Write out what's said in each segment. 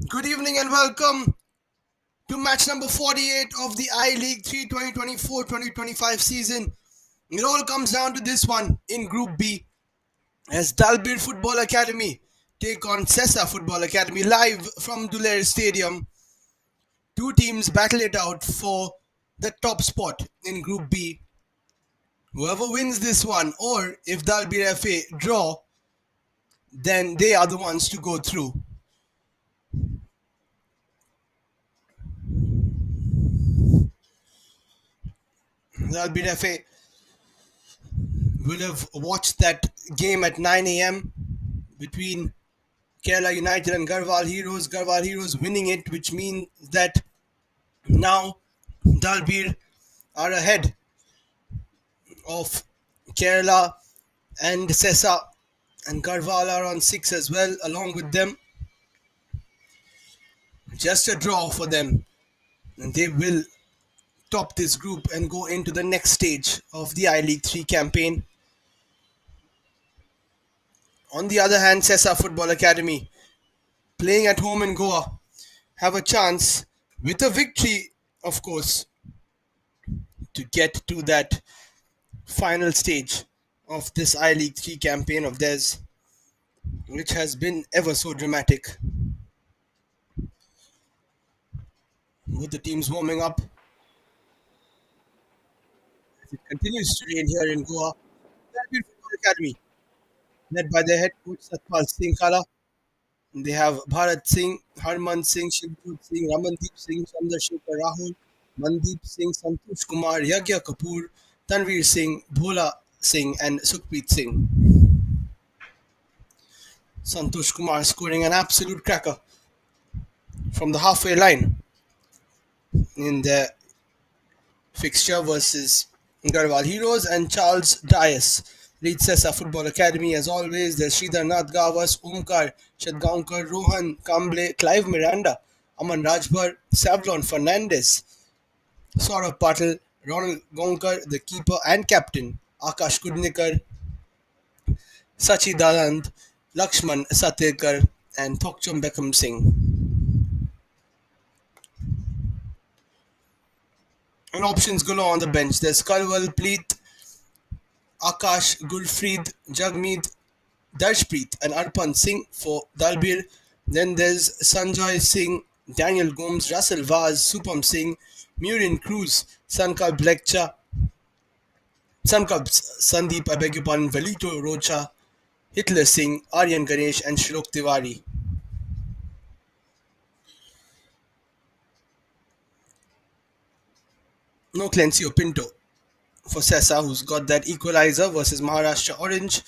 Good evening and welcome to match number 48 of the I League 3 2024-2025 season. It all comes down to this one in Group B as Dalbir Football Academy take on Sesa Football Academy live from Dulair Stadium. Two teams battle it out for the top spot in Group B. Whoever wins this one, or if Dalbir FA draw, then they are the ones to go through. Dalbir FA will have watched that game at 9 a.m. between Kerala United and Garhwal Heroes. Garhwal Heroes winning it, which means that now Dalbir are ahead of Kerala and Sesa, and Garhwal are on 6 as well, along with them. Just a draw for them, and they will top this group and go into the next stage of the I League 3 campaign. On the other hand, Sesa Football Academy, playing at home in Goa, have a chance with a victory, of course, to get to that final stage of this I League 3 campaign of theirs, which has been ever so dramatic. With the teams warming up, as it continues to rain here in Goa, Dalbir Football Academy, led by their head coach Satpal Singh Khala. They have Bharat Singh, Harman Singh, Shivjot Singh, Ramandeep Singh, Chandrasekhar Rahul, Mandeep Singh, Santosh Kumar, Yagya Kapoor, Tanveer Singh, Bhola Singh, and Sukhpreet Singh. Santosh Kumar scoring an absolute cracker from the halfway line in the fixture versus Garhwal Heroes, and Charles Dias leads Sesa Football Academy as always. There's Sridhar Nath Gavas, Omkar Shadgaonkar, Rohan Kamble, Clive Miranda, Aman Rajbhar, Savlon Fernandez, Saurabh Patil, Ronald Gonkar, the keeper and captain, Akash Kudnikar, Sachi Daland, Lakshman Satirkar, and Thokcham Beckham Singh. And options galore on the bench. There's Kalwal, Pleet, Akash, Gulfreed, Jagmeet, Darshpreet, and Arpan Singh for Dalbir. Then there's Sanjay Singh, Daniel Gomes, Russell Vaz, Supam Singh, Murian Cruz, Sankalp Lekcha, Sankalp Sandeep, I beg your pardon, Velito Rocha, Hitler Singh, Aryan Ganesh, and Shlok Tiwari. No Clencio Pinto for Sesa, who's got that equalizer versus Maharashtra Orange.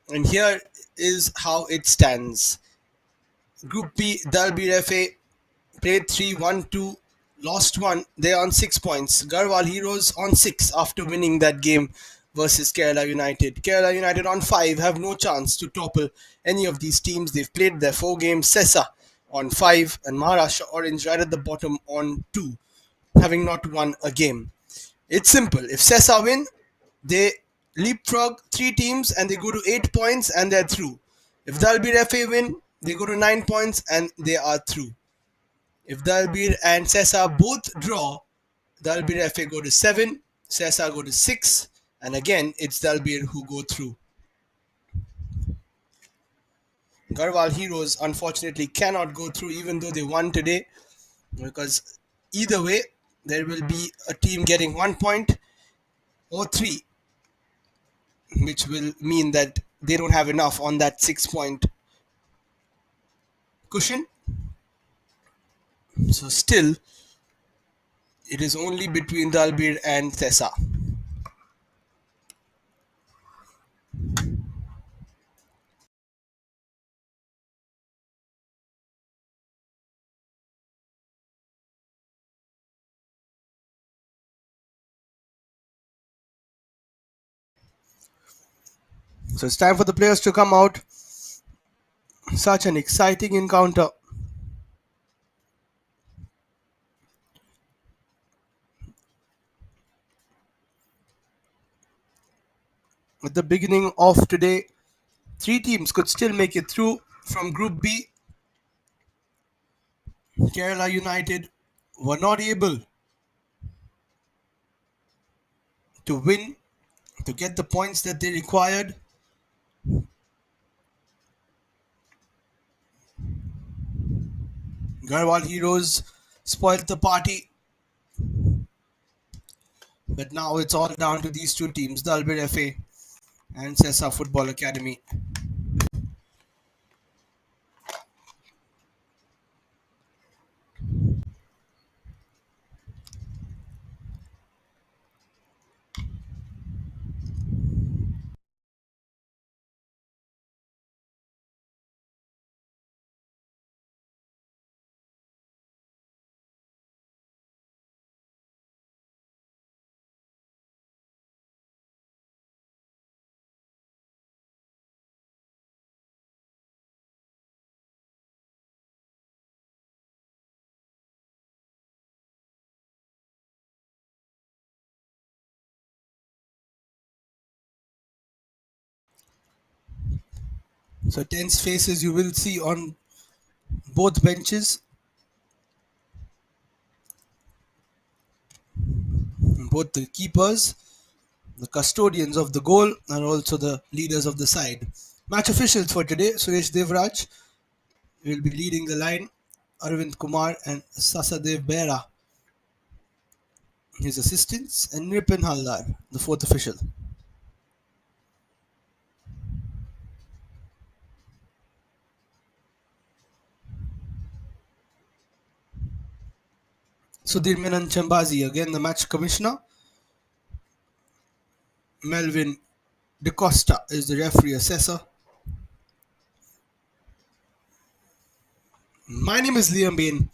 And here is how it stands. Group B, Dalbir FA played 3-1-2, lost 1. They're on 6 points. Garhwal Heroes on 6 after winning that game versus Kerala United. Kerala United on 5 have no chance to topple any of these teams. They've played their 4 games. Sesa on 5 and Maharashtra Orange right at the bottom on 2, having not won a game. It's simple. If Sesa win, they leapfrog 3 teams and they go to 8 points and they're through. If Dalbir FA win, they go to 9 points and they are through. If Dalbir and Sesa both draw, Dalbir FA go to 7, Sesa go to 6, and again it's Dalbir who go through. Garhwal Heroes unfortunately cannot go through even though they won today, because either way there will be a team getting 1 point or 3, which will mean that they don't have enough on that 6 point cushion. So still, it is only between Dalbir and Sesa. So it's time for the players to come out. Such an exciting encounter. At the beginning of today, 3 teams could still make it through from Group B. Kerala United were not able to win, to get the points that they required. Garhwal Heroes spoiled the party, but now it's all down to these two teams, Dalbir FA and Sesa Football Academy. So tense faces you will see on both benches, both the keepers, the custodians of the goal, and also the leaders of the side. Match officials for today: Suresh Devraj will be leading the line, Arvind Kumar and Sasadev Bera, his assistants, and Nirpin Haldar, the fourth official. Sudhir Menon Chambazi, again the match commissioner. Melvin De Costa is the referee assessor. My name is Liam Bain.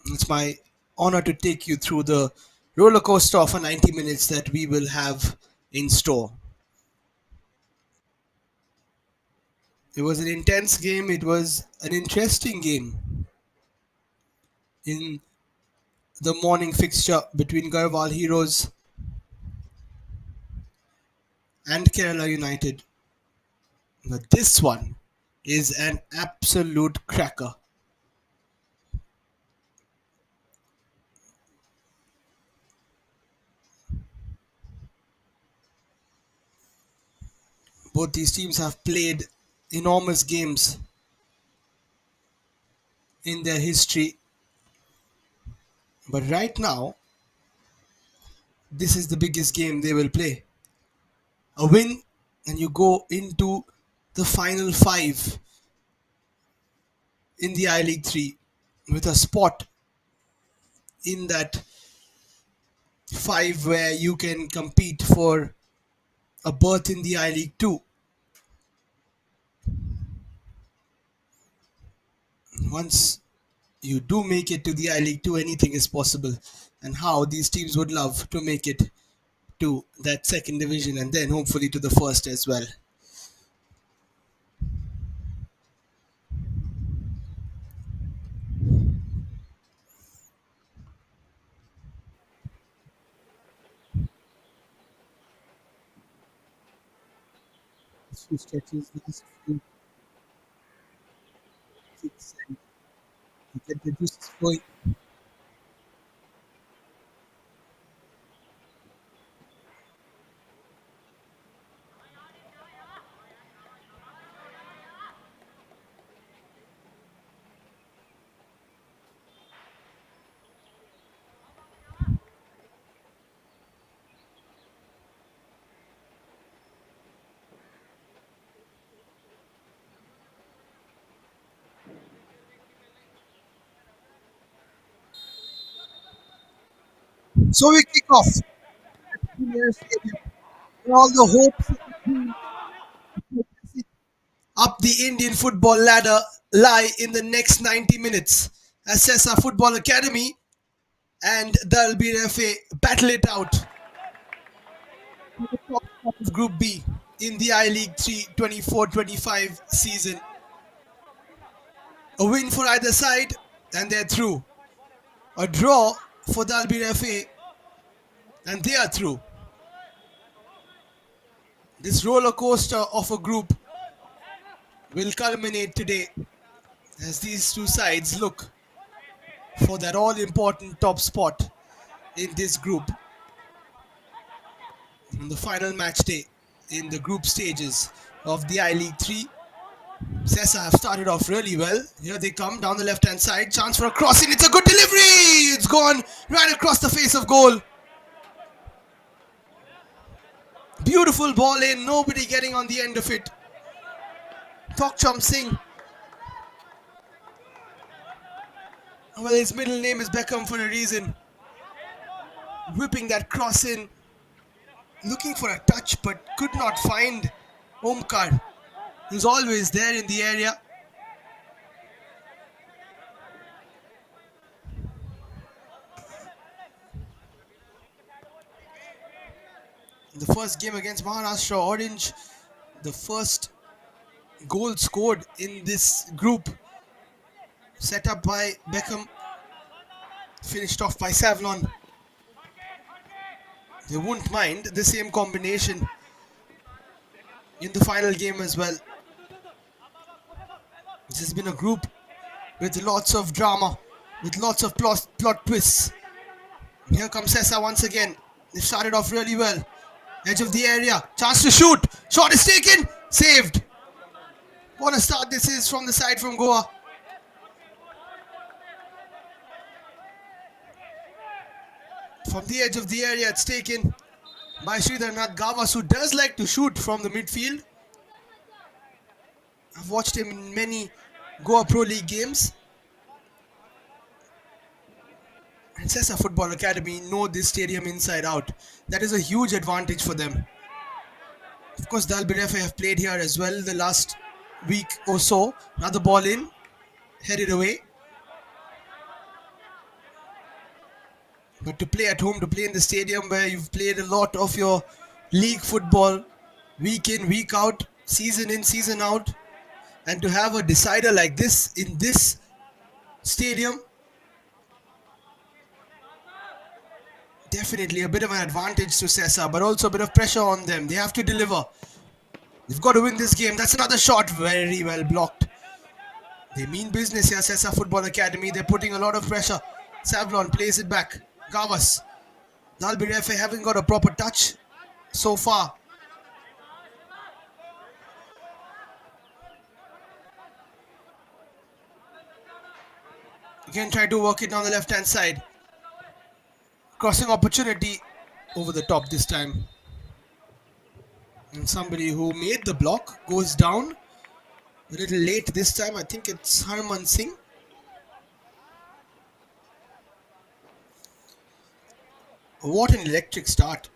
It's my honor to take you through the roller coaster of a 90 minutes that we will have in store. It was an intense game. It was an interesting game in the morning fixture between Garhwal Heroes and Kerala United. But this one is an absolute cracker. Both these teams have played enormous games in their history, but right now, this is the biggest game they will play. A win, and you go into the final five in the I League 3 with a spot in that five where you can compete for a berth in the I League 2. Once you do make it to the I League 2, anything is possible. And how these teams would love to make it to that second division and then hopefully to the first as well. Few stretches, last few kicks, and you get the juices flowing. So we kick off Premier Stadium, and all the hopes up the Indian football ladder lie in the next 90 minutes. As Sesa Football Academy and Dalbir FA battle it out to the top of Group B in the I League 3 24-25 season. A win for either side and they're through. A draw for Dalbir FA and they are through. This roller coaster of a group will culminate today as these two sides look for that all important top spot in this group on the final match day in the group stages of the I League 3. Sesa have started off really well. Here they come down the left hand side. Chance for a crossing. It's a good delivery. It's gone right across the face of goal. Beautiful ball in. Nobody getting on the end of it. Tokcham Singh. Well, his middle name is Beckham for a reason. Whipping that cross in. Looking for a touch but could not find Omkar. Who's always there in the area. The first game against Maharashtra Orange, the first goal scored in this group, set up by Beckham, finished off by Savlon. They won't mind the same combination in the final game as well. This has been a group with lots of drama, with lots of plot twists. Here comes Sesa once again. They started off really well. Edge of the area, chance to shoot. Shot is taken, saved. What a start this is from the side from Goa. From the edge of the area, it's taken by Sridharnath Gavas, who does like to shoot from the midfield. I've watched him in many Goa Pro League games. And Sesa Football Academy know this stadium inside out. That is a huge advantage for them. Of course, Dalbir have played here as well the last week or so. Another ball in, headed away. But to play at home, to play in the stadium where you've played a lot of your league football, week in, week out, season in, season out, and to have a decider like this in this stadium, definitely a bit of an advantage to Sesa, but also a bit of pressure on them. They have to deliver. They've got to win this game. That's another shot, very well blocked. They mean business here, Sesa Football Academy. They're putting a lot of pressure. Savlon plays it back. Gavas. Dalbir FA haven't got a proper touch so far. Again, try to work it down the left hand side. Crossing opportunity over the top this time. And somebody who made the block goes down a little late this time. I think it's Harman Singh. What an electric start.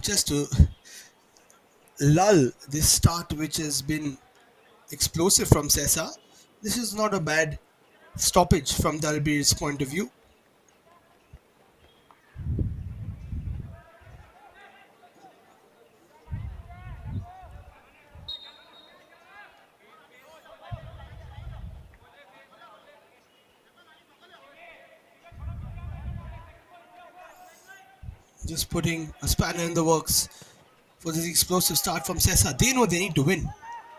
Just to lull this start, which has been explosive from Sesa, this is not a bad stoppage from Dalbir's point of view. Just putting a spanner in the works for this explosive start from Sesa. They know they need to win.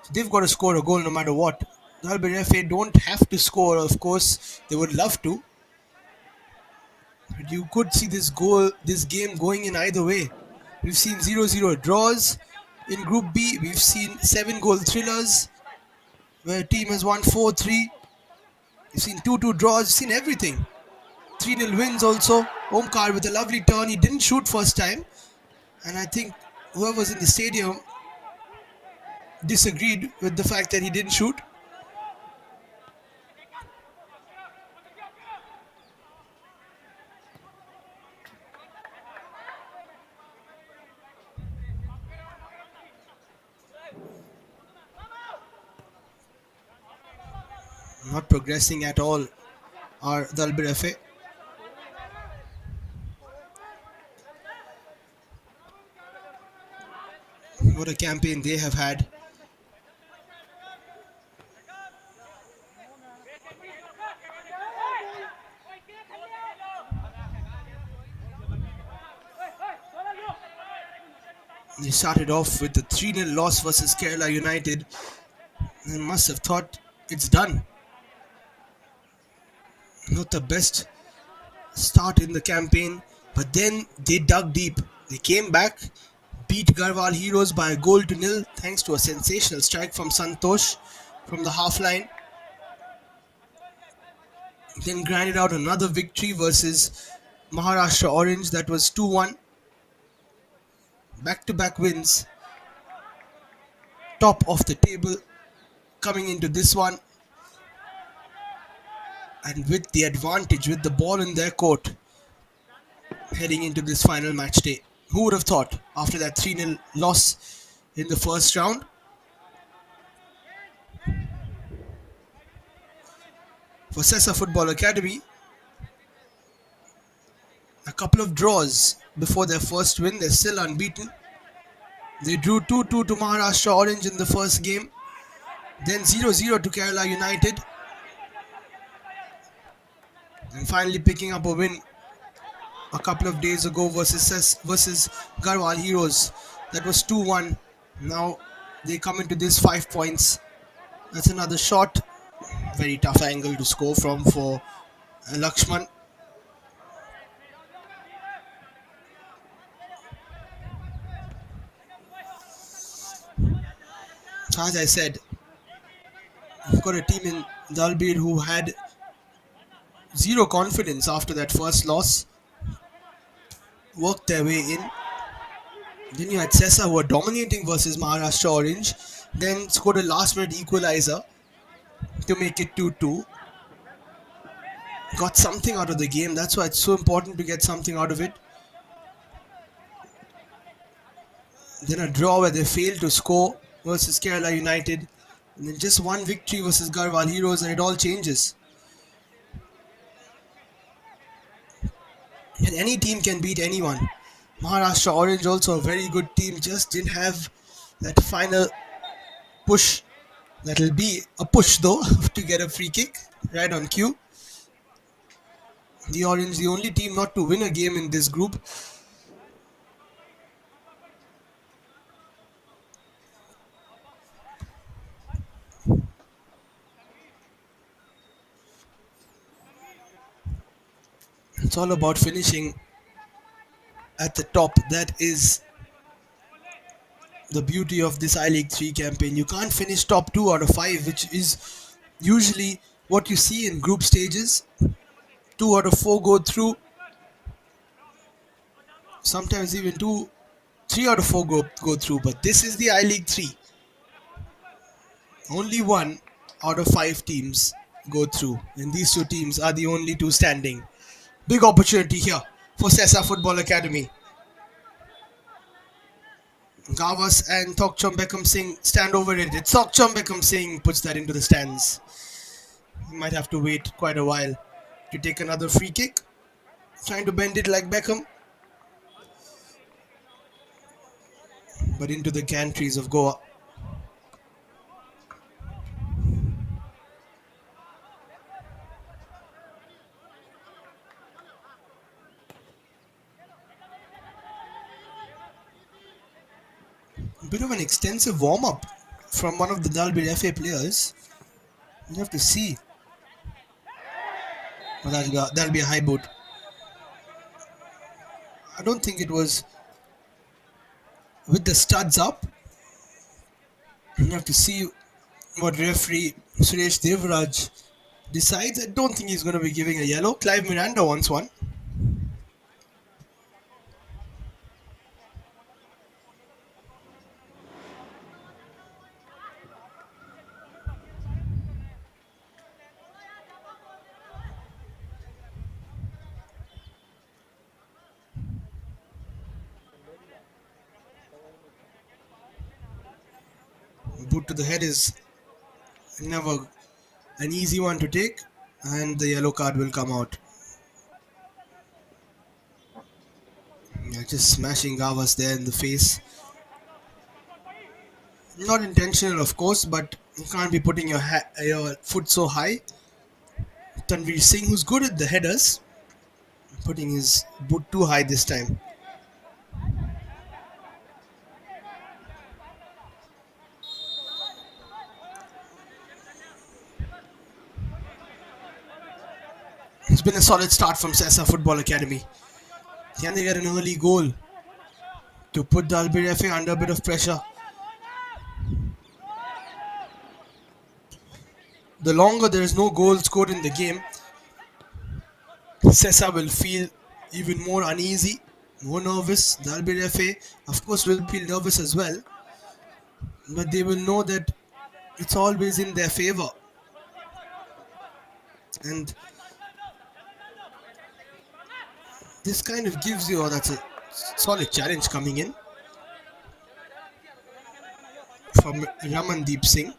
So they've got to score a goal no matter what. Dalbir FA don't have to score, of course. They would love to. But you could see this game going in either way. We've seen 0-0 draws in Group B. We've seen 7-goal thrillers where a team has won 4-3. We've seen 2-2 draws. We've seen everything. 3-0 wins also. Omkar with a lovely turn. He didn't shoot first time. And I think whoever's in the stadium disagreed with the fact that he didn't shoot. Not progressing at all are Dalbir FA. What a campaign they have had. They started off with a 3-0 loss versus Kerala United and must have thought it's done. Not the best start in the campaign, but then they dug deep. They came back, beat Garhwal Heroes by a goal to nil thanks to a sensational strike from Santosh from the half line. Then grinded out another victory versus Maharashtra Orange that was 2-1. Back to back wins, top of the table coming into this one, and with the advantage, with the ball in their court, heading into this final match day. Who would have thought after that 3-0 loss in the first round? For Sesa Football Academy, a couple of draws before their first win. They're still unbeaten. They drew 2-2 to Maharashtra Orange in the first game, then 0-0 to Kerala United, and finally picking up a win a couple of days ago versus Garhwal Heroes. That was 2-1. Now they come into this 5 points. That's another shot. Very tough angle to score from for Lakshman. As I said, we've got a team in Dalbir who had zero confidence after that first loss, worked their way in. Then you had Sesa who were dominating versus Maharashtra Orange, then scored a last minute equalizer to make it 2-2. Got something out of the game. That's why it's so important to get something out of it. Then a draw where they failed to score versus Kerala United. And then just one victory versus Garhwal Heroes, and it all changes. And any team can beat anyone. Maharashtra Orange also a very good team, just didn't have that final push. That'll be a push though to get a free kick right on cue. The Orange, the only team not to win a game in this group. It's all about finishing at the top. That is the beauty of this I-League 3 campaign. You can't finish top 2 out of 5, which is usually what you see in group stages. 2 out of 4 go through. Sometimes even 3 out of 4 go through. But this is the I-League 3. Only 1 out of 5 teams go through. And these two teams are the only two standing. Big opportunity here for Sesa Football Academy. Gavas and Thokcham Beckham Singh stand over it. It's Thokcham Beckham Singh puts that into the stands. He might have to wait quite a while to take another free kick. Trying to bend it like Beckham. But into the gantries of Goa. A bit of an extensive warm-up from one of the Dalbir FA players. You have to see. Well, that'll be a high boot. I don't think it was with the studs up. You have to see what referee Suresh Devraj decides. I don't think he's going to be giving a yellow. Clive Miranda wants one. Boot to the head is never an easy one to take, and the yellow card will come out. Yeah, just smashing Gavas there in the face. Not intentional, of course, but you can't be putting your foot so high. Tanvir Singh, who's good at the headers, putting his boot too high this time. It's been a solid start from Sesa Football Academy. Can they get an early goal to put Dalbir FA under a bit of pressure? The longer there is no goal scored in the game, Sesa will feel even more uneasy, more nervous. Dalbir FA, of course, will feel nervous as well, but they will know that it's always in their favor. And this kind of gives you, oh, that's a solid challenge coming in from Ramandeep Singh.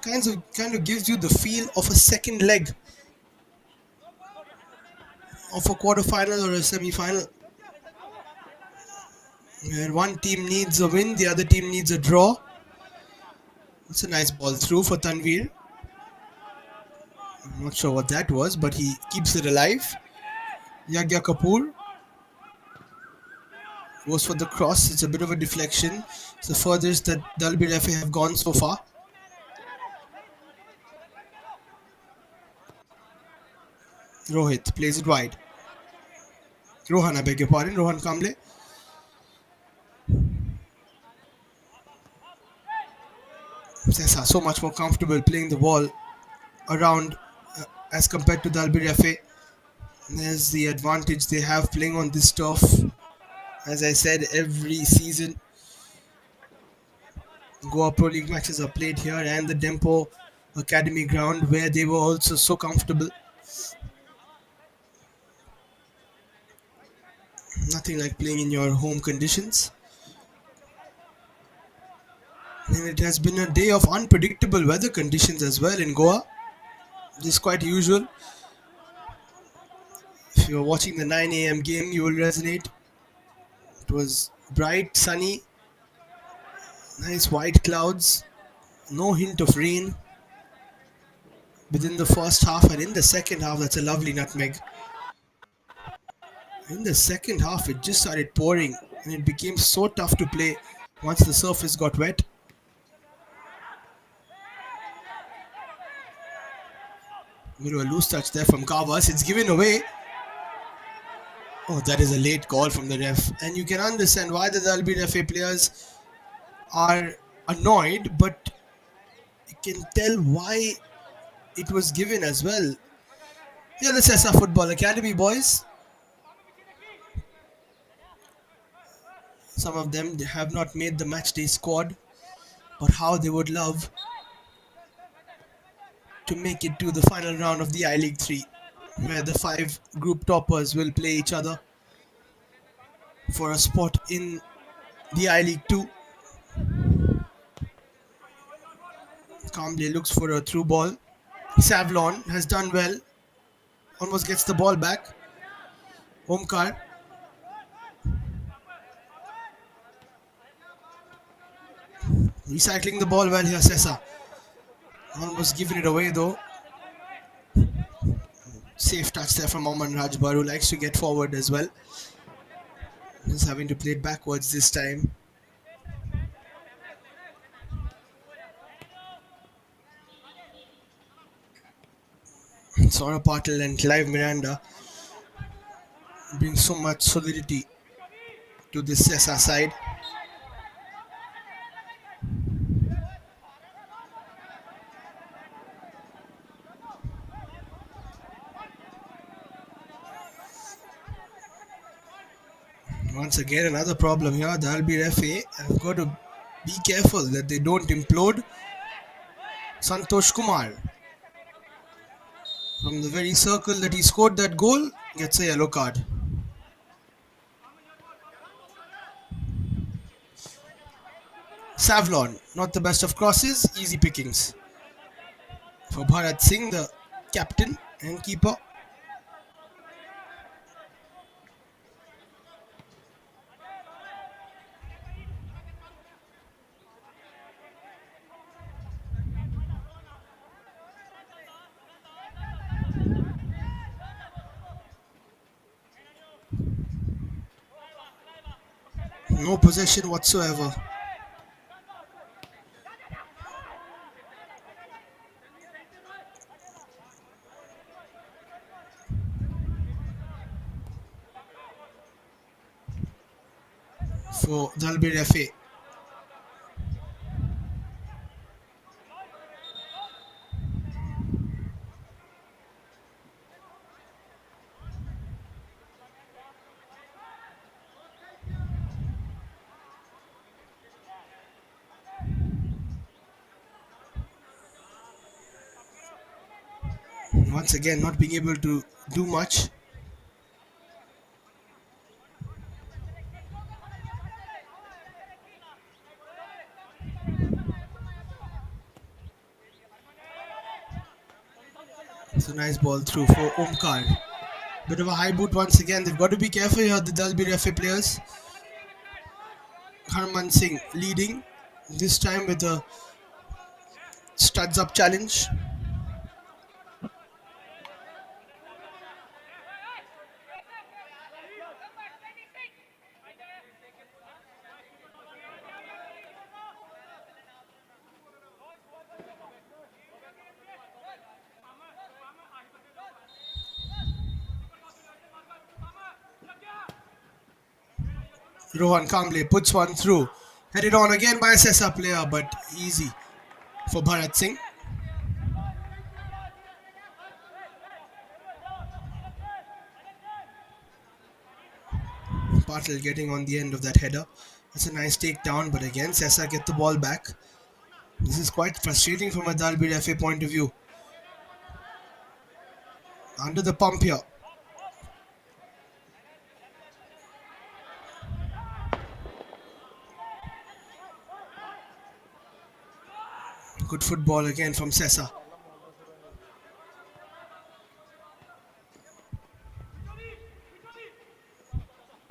Kind of gives you the feel of a second leg of a quarter final or a semi final, where one team needs a win, the other team needs a draw. It's a nice ball through for Tanvir. I'm not sure what that was, but he keeps it alive. Yagya Kapoor goes for the cross. It's a bit of a deflection. It's the furthest that Dalbir FA have gone so far. Rohit plays it wide. Rohan, I beg your pardon. Rohan Kamble. Sesa so much more comfortable playing the ball around as compared to Dalbir FA. There's the advantage they have playing on this turf. As I said, every season Goa Pro League matches are played here and the DEMPO Academy ground where they were also so comfortable. Nothing like playing in your home conditions. And it has been a day of unpredictable weather conditions as well in Goa. This is quite usual. If you're watching the 9 a.m. game, you will resonate. It was bright, sunny, nice white clouds, no hint of rain within the first half, and in the second half, that's a lovely nutmeg. In the second half, it just started pouring, and it became so tough to play once the surface got wet. A loose touch there from Kavas. It's given away. Oh, that is a late call from the ref. And you can understand why the Dalbir FA players are annoyed, but you can tell why it was given as well. Yeah, the Sesa Football Academy boys. Some of them have not made the matchday squad, but how they would love to make it to the final round of the I League 3, where the five group toppers will play each other for a spot in the I League 2. Kamble looks for a through ball. Savlon has done well. Almost gets the ball back. Omkar. Recycling the ball well here, Sesa. Almost giving it away though. Safe touch there from Oman Rajbar, who likes to get forward as well. Just having to play it backwards this time. Saurabh Patil and Clive Miranda bring so much solidity to this Sesa side. Once again, another problem here. The Dalbir FA have got to be careful that they don't implode. Santosh Kumar, from the very circle that he scored that goal, gets a yellow card. Savlon, not the best of crosses, easy pickings. For Bharat Singh, the captain and keeper. No possession whatsoever. For Dalbir FA. Once again, not being able to do much. It's a nice ball through for Omkar. Bit of a high boot once again. They've got to be careful here, the Dalbir FA players. Harman Singh leading, this time with a studs up challenge. Rohan Kamble puts one through. Headed on again by a Sesa player, but easy for Bharat Singh. Patel getting on the end of that header. That's a nice takedown, but again, Sesa get the ball back. This is quite frustrating from a Dalbir FA point of view. Under the pump here. Good football again from Sesa.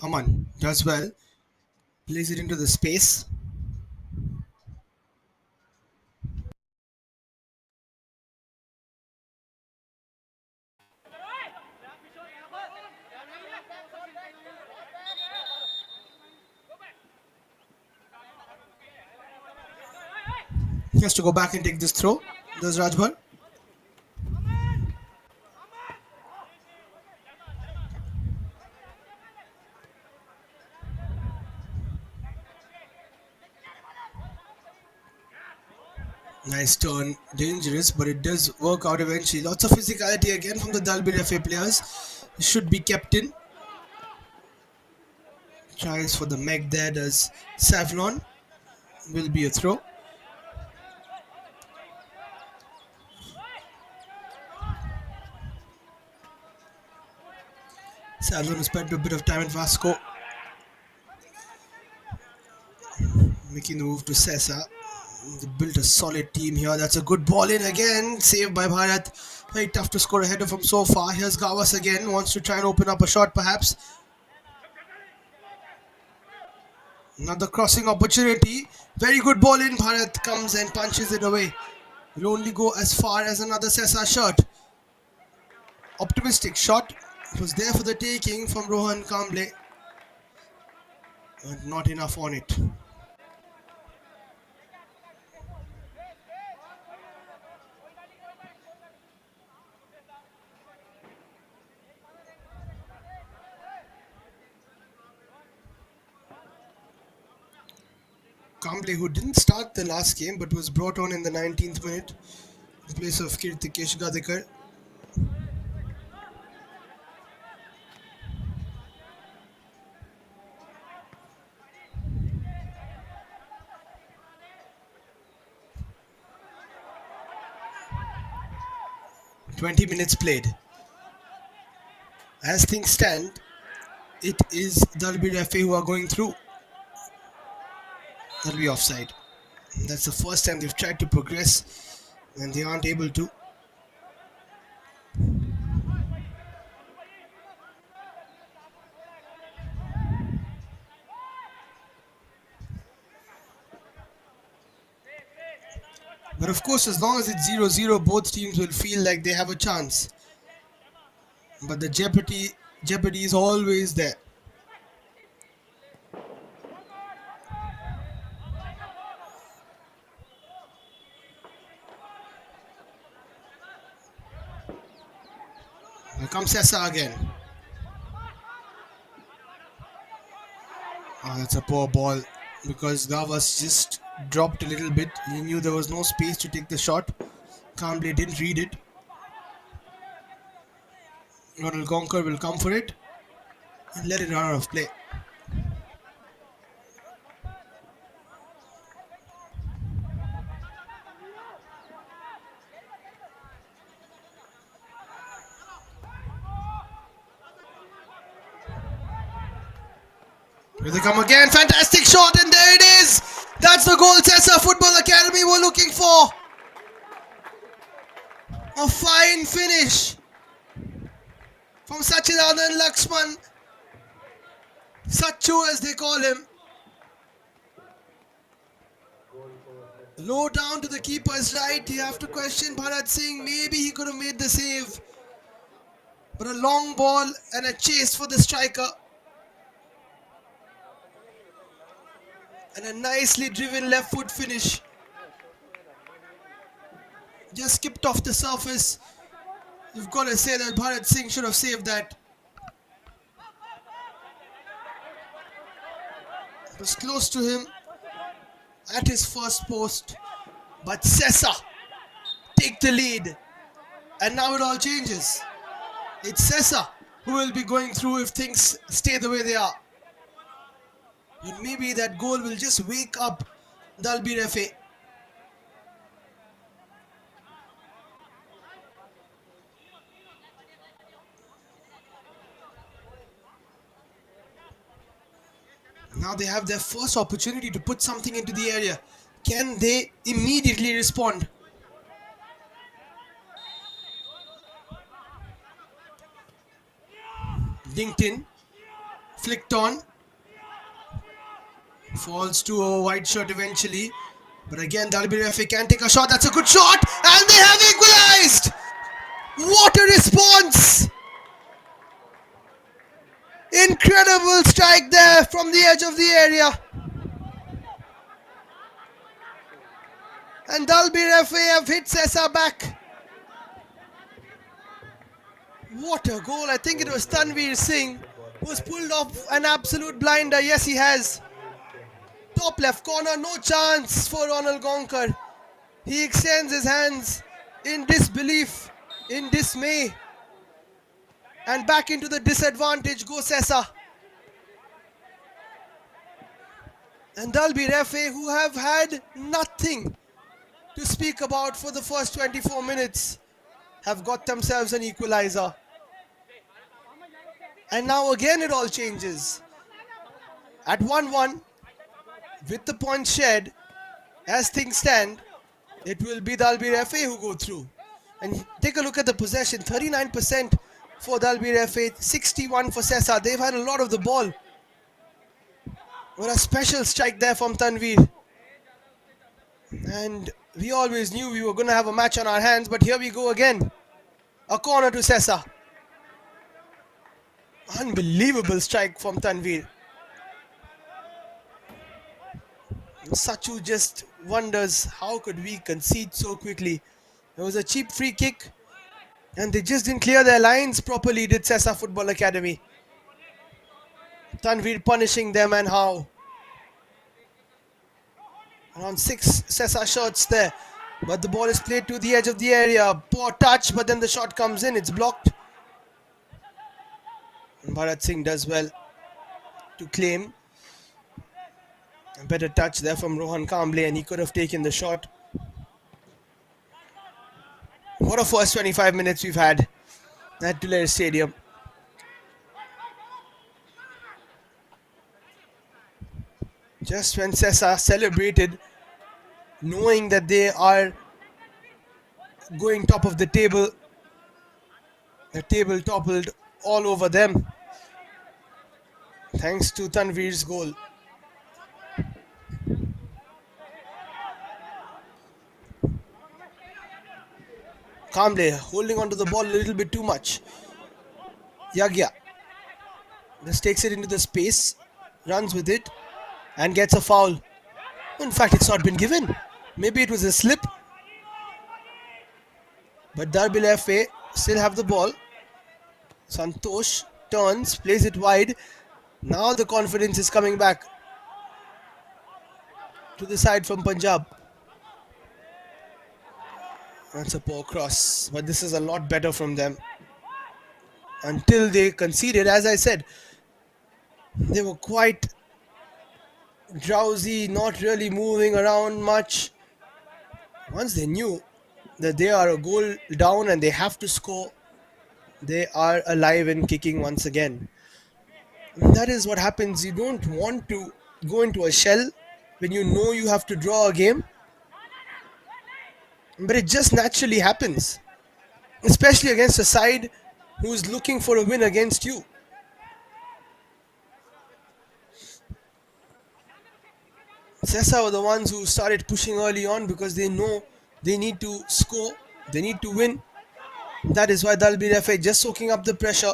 Aman does well. Plays it into the space. He has to go back and take this throw. Does Rajbhar? 'Nice turn, dangerous, but it does work out eventually. Lots of physicality again from the Dalbir FA players. Should be kept in. Tries for the Meg there, does Savlon. Will be a throw. Savlon has spent a bit of time at Vasco. Making the move to Sesa. They built a solid team here. That's a good ball in again. Saved by Bharat. Very tough to score a header from so far. Here's Gawas again. Wants to try and open up a shot perhaps. Another crossing opportunity. Very good ball in. Bharat comes and punches it away. Will only go as far as another Sesa shot. Optimistic shot. It was there for the taking from Rohan Kamble. But not enough on it. Kamble, who didn't start the last game but was brought on in the 19th minute in place of Kirtikesh Gadekar. "20 minutes played. As things stand, it is Dalbir FA who are going through. That'll be offside. That's the first time they've tried to progress and they aren't able to. But of course, as long as it's 0-0, both teams will feel like they have a chance. But the jeopardy is always there. Here comes Sesa again. Oh, that's a poor ball because Gavas just dropped a little bit. He knew there was no space to take the shot. Kamble didn't read it. Ronald Gonker will come for it and let it run out of play. Here they come again. Fantastic shot, and there it is. That's the goal Sesa Football Academy were looking for. A fine finish from Sachidanand Lakshman. Sachu as they call him. Low down to the keeper's right. You have to question Bharat Singh. Maybe he could have made the save. But a long ball and a chase for the striker. And a nicely driven left foot finish. Just skipped off the surface. You've got to say that Bharat Singh should have saved that. It was close to him at his first post. But Sesa take the lead. And now it all changes. It's Sesa who will be going through if things stay the way they are. And maybe that goal will just wake up Dalbir FA. Now they have their first opportunity to put something into the area. Can they immediately respond? Dinked in, flicked on, falls to a white shirt eventually. But again, Dalbir FA can take a shot. That's a good shot, and they have equalized. What a response! Incredible strike there from the edge of the area. And Dalbir FA have hit Sesa back. What a goal. I think it was Tanveer Singh who has pulled off an absolute blinder. Yes, he has. Top left corner, no chance for Ronald Gonker. He extends his hands in disbelief, in dismay. And back into the disadvantage goes Sesa. And Dalbir FA, who have had nothing to speak about for the first 24 minutes, have got themselves an equalizer. And now again it all changes. At 1-1, with the points shared, as things stand, it will be Dalbir FA who go through. And take a look at the possession, 39% for Dalbir FA, 61 for Sesa. They've had a lot of the ball. What a special strike there from Tanveer. And we always knew we were going to have a match on our hands, but here we go again. A corner to Sesa. Unbelievable strike from Tanveer. Sachu just wonders how could we concede so quickly. It was a cheap free kick and they just didn't clear their lines properly, did Sesa Football Academy. Tanveer punishing them, and how. Around 6 Sesa shots there, but the ball is played to the edge of the area. Poor touch, but then the shot comes in, it's blocked. And Bharat Singh does well to claim. A better touch there from Rohan Kamble, and he could have taken the shot. What a first 25 minutes we've had at Tulare Stadium. Just when Sesa celebrated, knowing that they are going top of the table, the table toppled all over them. Thanks to Tanveer's goal. Kamble holding onto the ball a little bit too much. Yagya just takes it into the space, runs with it, and gets a foul. In fact, it's not been given. Maybe it was a slip. But Dalbir FA still have the ball. Santosh turns, plays it wide. Now the confidence is coming back to the side from Punjab. That's a poor cross, but this is a lot better from them. Until they conceded, as I said, they were quite drowsy, not really moving around much. Once they knew that they are a goal down and they have to score, they are alive and kicking once again. That is what happens. You don't want to go into a shell when you know you have to draw a game, but it just naturally happens, especially against a side who is looking for a win against you. Sesa were the ones who started pushing early on because they know they need to score, they need to win. That is why Dalbir FA just soaking up the pressure.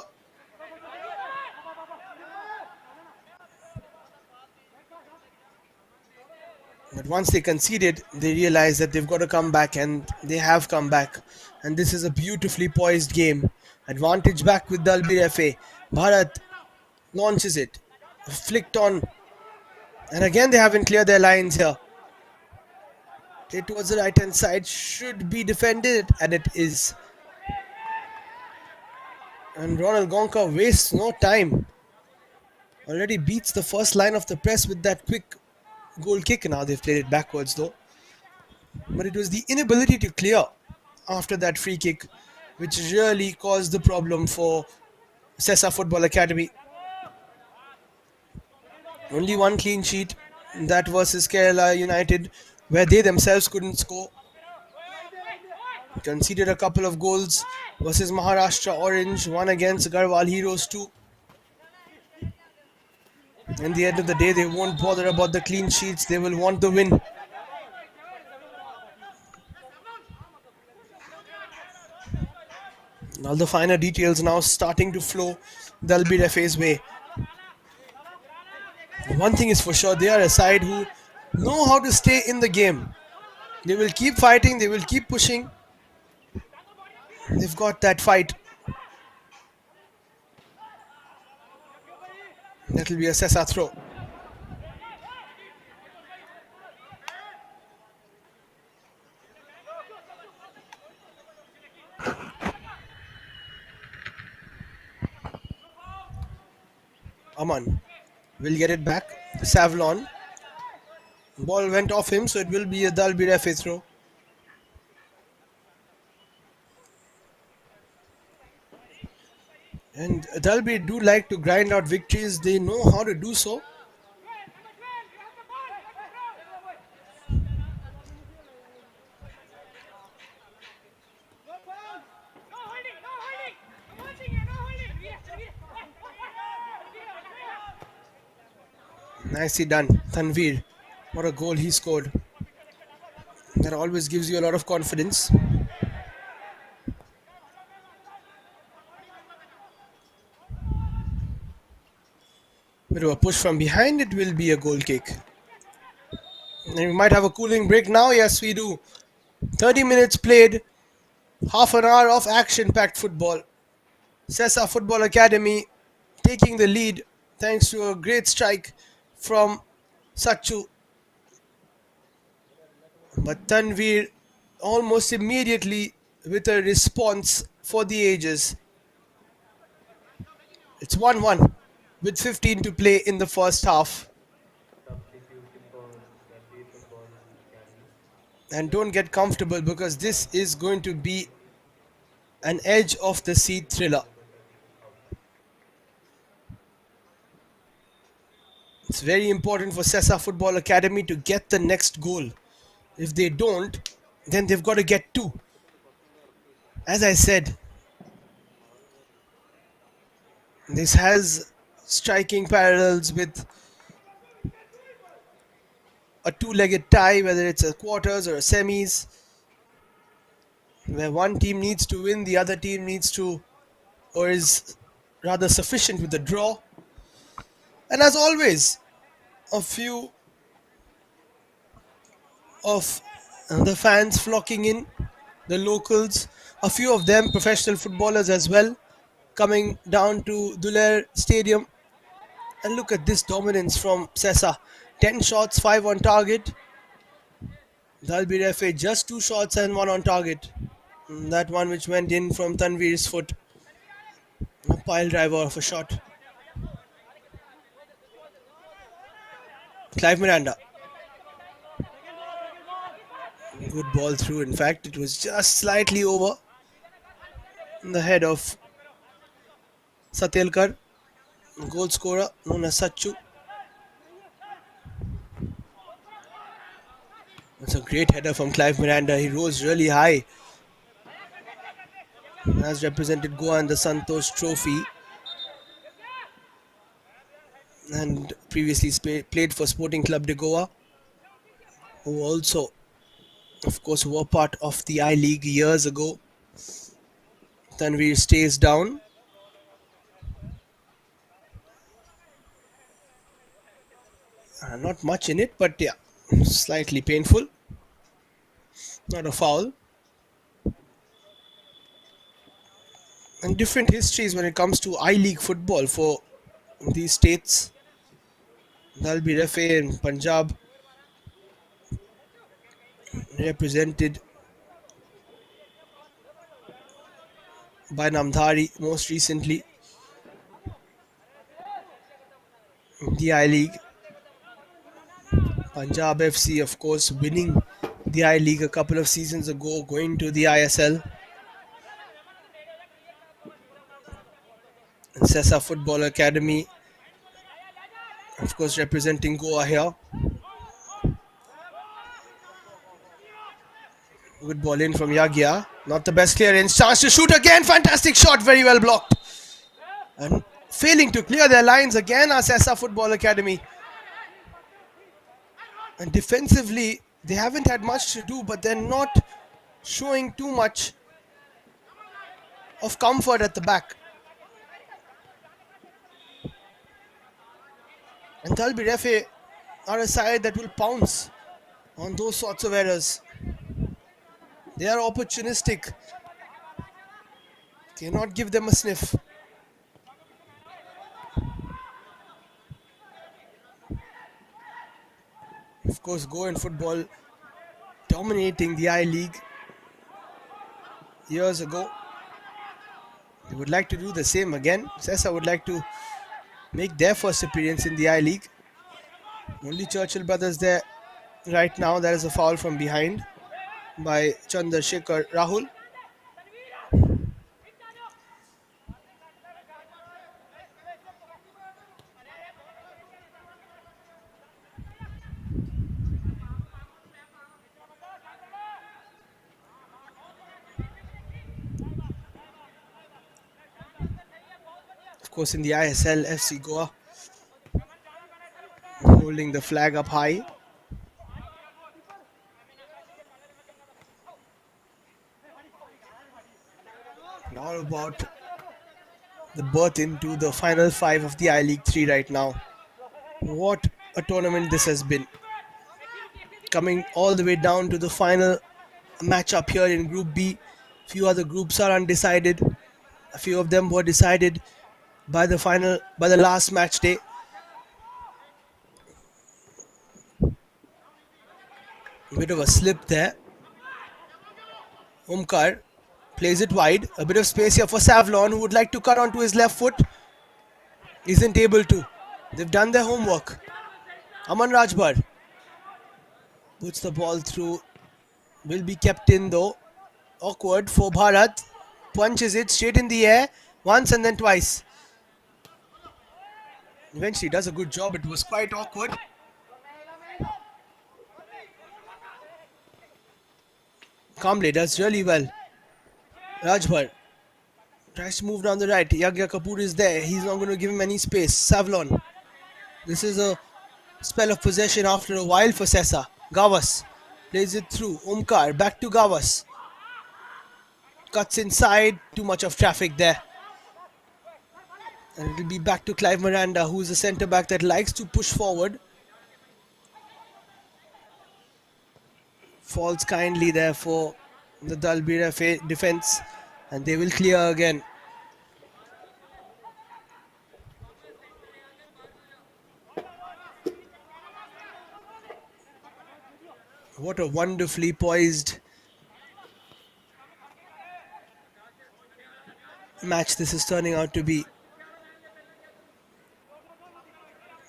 But once they conceded, they realized that they've got to come back, and they have come back. And this is a beautifully poised game. Advantage back with Dalbir FA. Bharat launches it, flicked on, and again they haven't cleared their lines here. Play towards the right hand side, should be defended, and it is. And Ronald Gonka wastes no time. Already beats the first line of the press with that quick goal kick. Now they've played it backwards though. But it was the inability to clear after that free kick which really caused the problem for Sesa Football Academy. Only one clean sheet, that versus Kerala United, where they themselves couldn't score. Conceded a couple of goals versus Maharashtra Orange, one against Garhwal Heroes too. In the end of the day, they won't bother about the clean sheets, they will want the win. All the finer details now starting to flow Dalbir FA's way. One thing is for sure, they are a side who know how to stay in the game. They will keep fighting, they will keep pushing. They've got that fight. That will be a Sesa throw. Aman will get it back. Savlon. Ball went off him, so it will be a Dalbir FA throw. And Dalbir do like to grind out victories. They know how to do so. Nicely done, Tanvir. What a goal he scored. That always gives you a lot of confidence. Bit of a push from behind, it will be a goal kick. And we might have a cooling break now. Yes, we do. 30 minutes played, half an hour of action-packed football. Sesa Football Academy taking the lead thanks to a great strike from Sachu. But Tanvir almost immediately with a response for the ages. It's 1-1 with 15 to play in the first half. And don't get comfortable because this is going to be an edge of the seat thriller. It's very important for Sesa Football Academy to get the next goal. If they don't, then they've got to get two. As I said, this has striking parallels with a two-legged tie, whether it's a quarters or a semis, where one team needs to win, the other team needs to, or is rather sufficient with the draw. And as always, a few of the fans flocking in, the locals, a few of them professional footballers as well, coming down to Duler Stadium. And look at this dominance from Sesa. 10 shots, 5 on target. Dalbir FA just 2 shots and 1 on target. That one which went in from Tanvir's foot. A pile driver of a shot. Clive Miranda. Good ball through. In fact, it was just slightly over the head of Satelkar, goal scorer known as Sachu. It's a great header from Clive Miranda. He rose really high. Has represented Goa in the Santosh Trophy and previously played for Sporting Club de Goa, who also, of course, were part of the I-League years ago. Tanvir stays down. Not much in it, but yeah, slightly painful. Not a foul. And different histories when it comes to I-League football for these states. Dalbir FA in Punjab represented by Namdhari most recently. The I-League. Punjab FC, of course, winning the I-League a couple of seasons ago, going to the ISL. And Sesa Football Academy, of course, representing Goa here. Good ball in from Yagya. Not the best clearance. Chance to shoot again. Fantastic shot. Very well blocked. And failing to clear their lines again are Sesa Football Academy. And defensively, they haven't had much to do, but they're not showing too much of comfort at the back. And Dalbir FA are a side that will pounce on those sorts of errors. They are opportunistic. Cannot give them a sniff. Of course, Goa in football dominating the I-League years ago. They would like to do the same again. Sesa would like to make their first appearance in the I-League. Only Churchill brothers there right now. There is a foul from behind by Chandrasekhar Rahul. Of course, in the ISL, FC Goa holding the flag up high. All about the berth into the final 5 of the I-League 3 right now. What a tournament this has been. Coming all the way down to the final matchup here in Group B. Few other groups are undecided. A few of them were decided by the last match day. A bit of a slip there. Omkar plays it wide. A bit of space here for Savlon, who would like to cut onto his left foot. Isn't able to. They've done their homework. Aman Rajbar puts the ball through. Will be kept in though. Awkward for Bharat. Punches it straight in the air. Once and then twice. Eventually does a good job. It was quite awkward. Kamble does really well. Rajbhar tries to move down the right. Yagya Kapoor is there. He's not going to give him any space. Savlon. This is a spell of possession after a while for Sesa. Gawas plays it through. Omkar back to Gawas. Cuts inside. Too much of traffic there. And it will be back to Clive Miranda, who is a centre back that likes to push forward. Falls kindly there for the Dalbir FA defense, and they will clear again. What a wonderfully poised match this is turning out to be.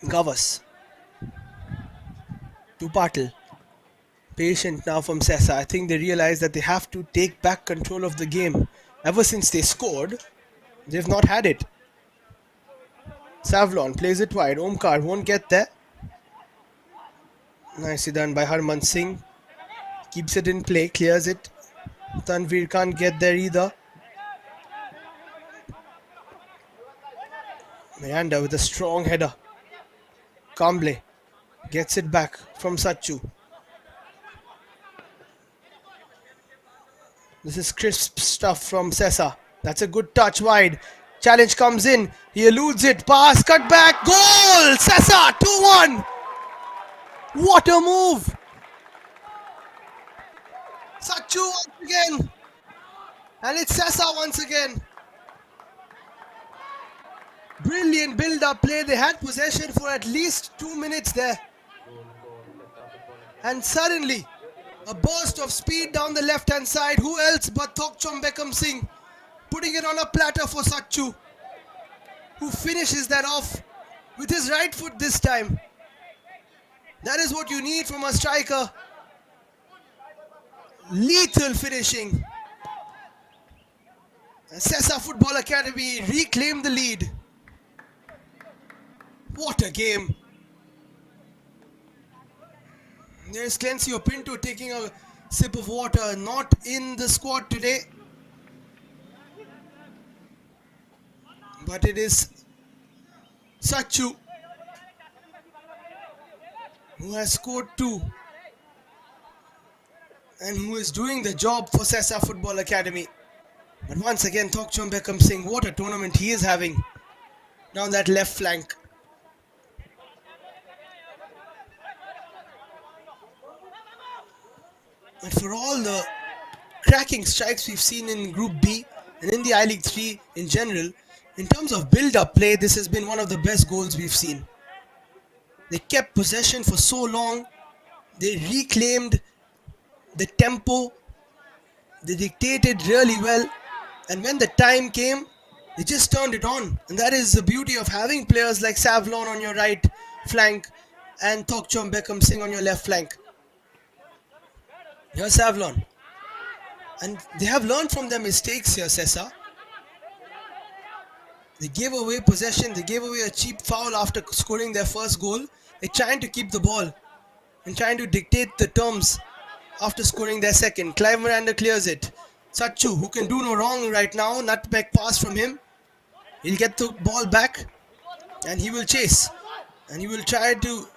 Gavas to Patil. Patient now from Sesa. I think they realize that they have to take back control of the game. Ever since they scored, they've not had it. Savlon plays it wide. Omkar won't get there. Nicely done by Harman Singh. Keeps it in play, clears it. Tanvir can't get there either. Miranda with a strong header. Kamble gets it back from Sachu. This is crisp stuff from Sesa. That's a good touch wide. Challenge comes in. He eludes it. Pass, cut back. Goal! Sesa 2-1. What a move. Sachu once again. And it's Sesa once again. Brilliant build-up play. They had possession for at least 2 minutes there. And suddenly, a burst of speed down the left-hand side. Who else but Thokchom Beckham Singh putting it on a platter for Sachu, who finishes that off with his right foot this time. That is what you need from a striker. Lethal finishing. Sesa Football Academy reclaimed the lead. What a game. There's Clencio Pinto taking a sip of water. Not in the squad today. But it is Sachu who has scored 2 and who is doing the job for Sesa Football Academy. But once again, Thokchom Beckham Singh, what a tournament he is having down that left flank. But for all the cracking strikes we've seen in Group B and in the I-League 3 in general, in terms of build-up play, this has been one of the best goals we've seen. They kept possession for so long. They reclaimed the tempo. They dictated really well. And when the time came, they just turned it on. And that is the beauty of having players like Savlon on your right flank and Thokchom Beckham Singh on your left flank. Here's Savlon. And they have learned from their mistakes here, Sesa. They gave away possession. They gave away a cheap foul after scoring their first goal. They're trying to keep the ball and trying to dictate the terms after scoring their second. Clive Miranda clears it. Sachu, who can do no wrong right now. Nutmeg pass from him. He'll get the ball back and he will chase. And he will try to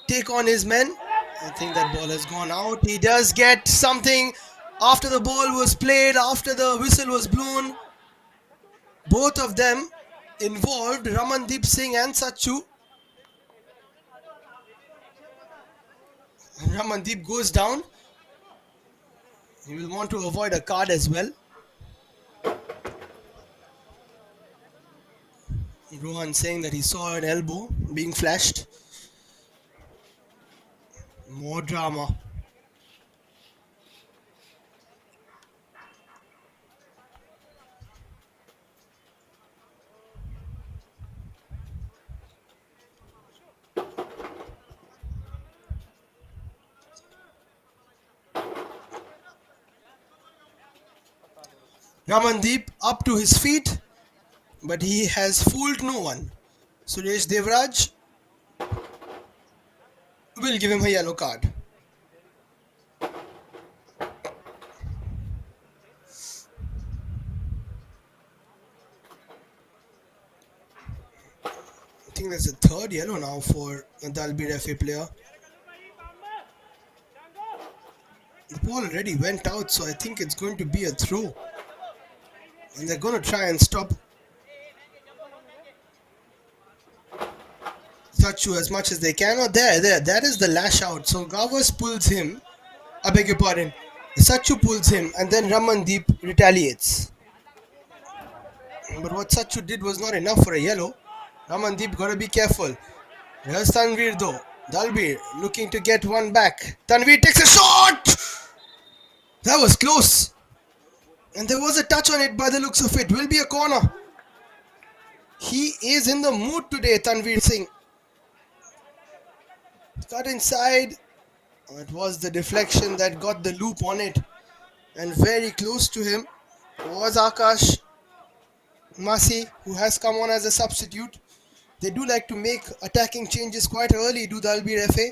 take on his men. I think that ball has gone out. He does get something after the ball was played, after the whistle was blown. Both of them involved, Ramandeep Singh and Sachu. Ramandeep goes down. He will want to avoid a card as well. Rohan saying that he saw an elbow being flashed. More drama. Ramandeep up to his feet, but he has fooled no one. Suresh Devraj will give him a yellow card. I think that's the third yellow now for a Dalbir FA player. The ball already went out, so I think it's going to be a throw. And they're going to try and stop Sachu as much as they can. Oh, there. That is the lash out. So Gavas pulls him. I beg your pardon. Sachu pulls him and then Ramandeep retaliates. But what Sachu did was not enough for a yellow. Ramandeep got to be careful. Here's Tanvir though. Dalbir looking to get one back. Tanvir takes a shot! That was close. And there was a touch on it by the looks of it. Will be a corner. He is in the mood today, Tanvir Singh. Cut inside. It was the deflection that got the loop on it. And very close to him was Akash Masi, who has come on as a substitute. They do like to make attacking changes quite early, do the Dalbir FA.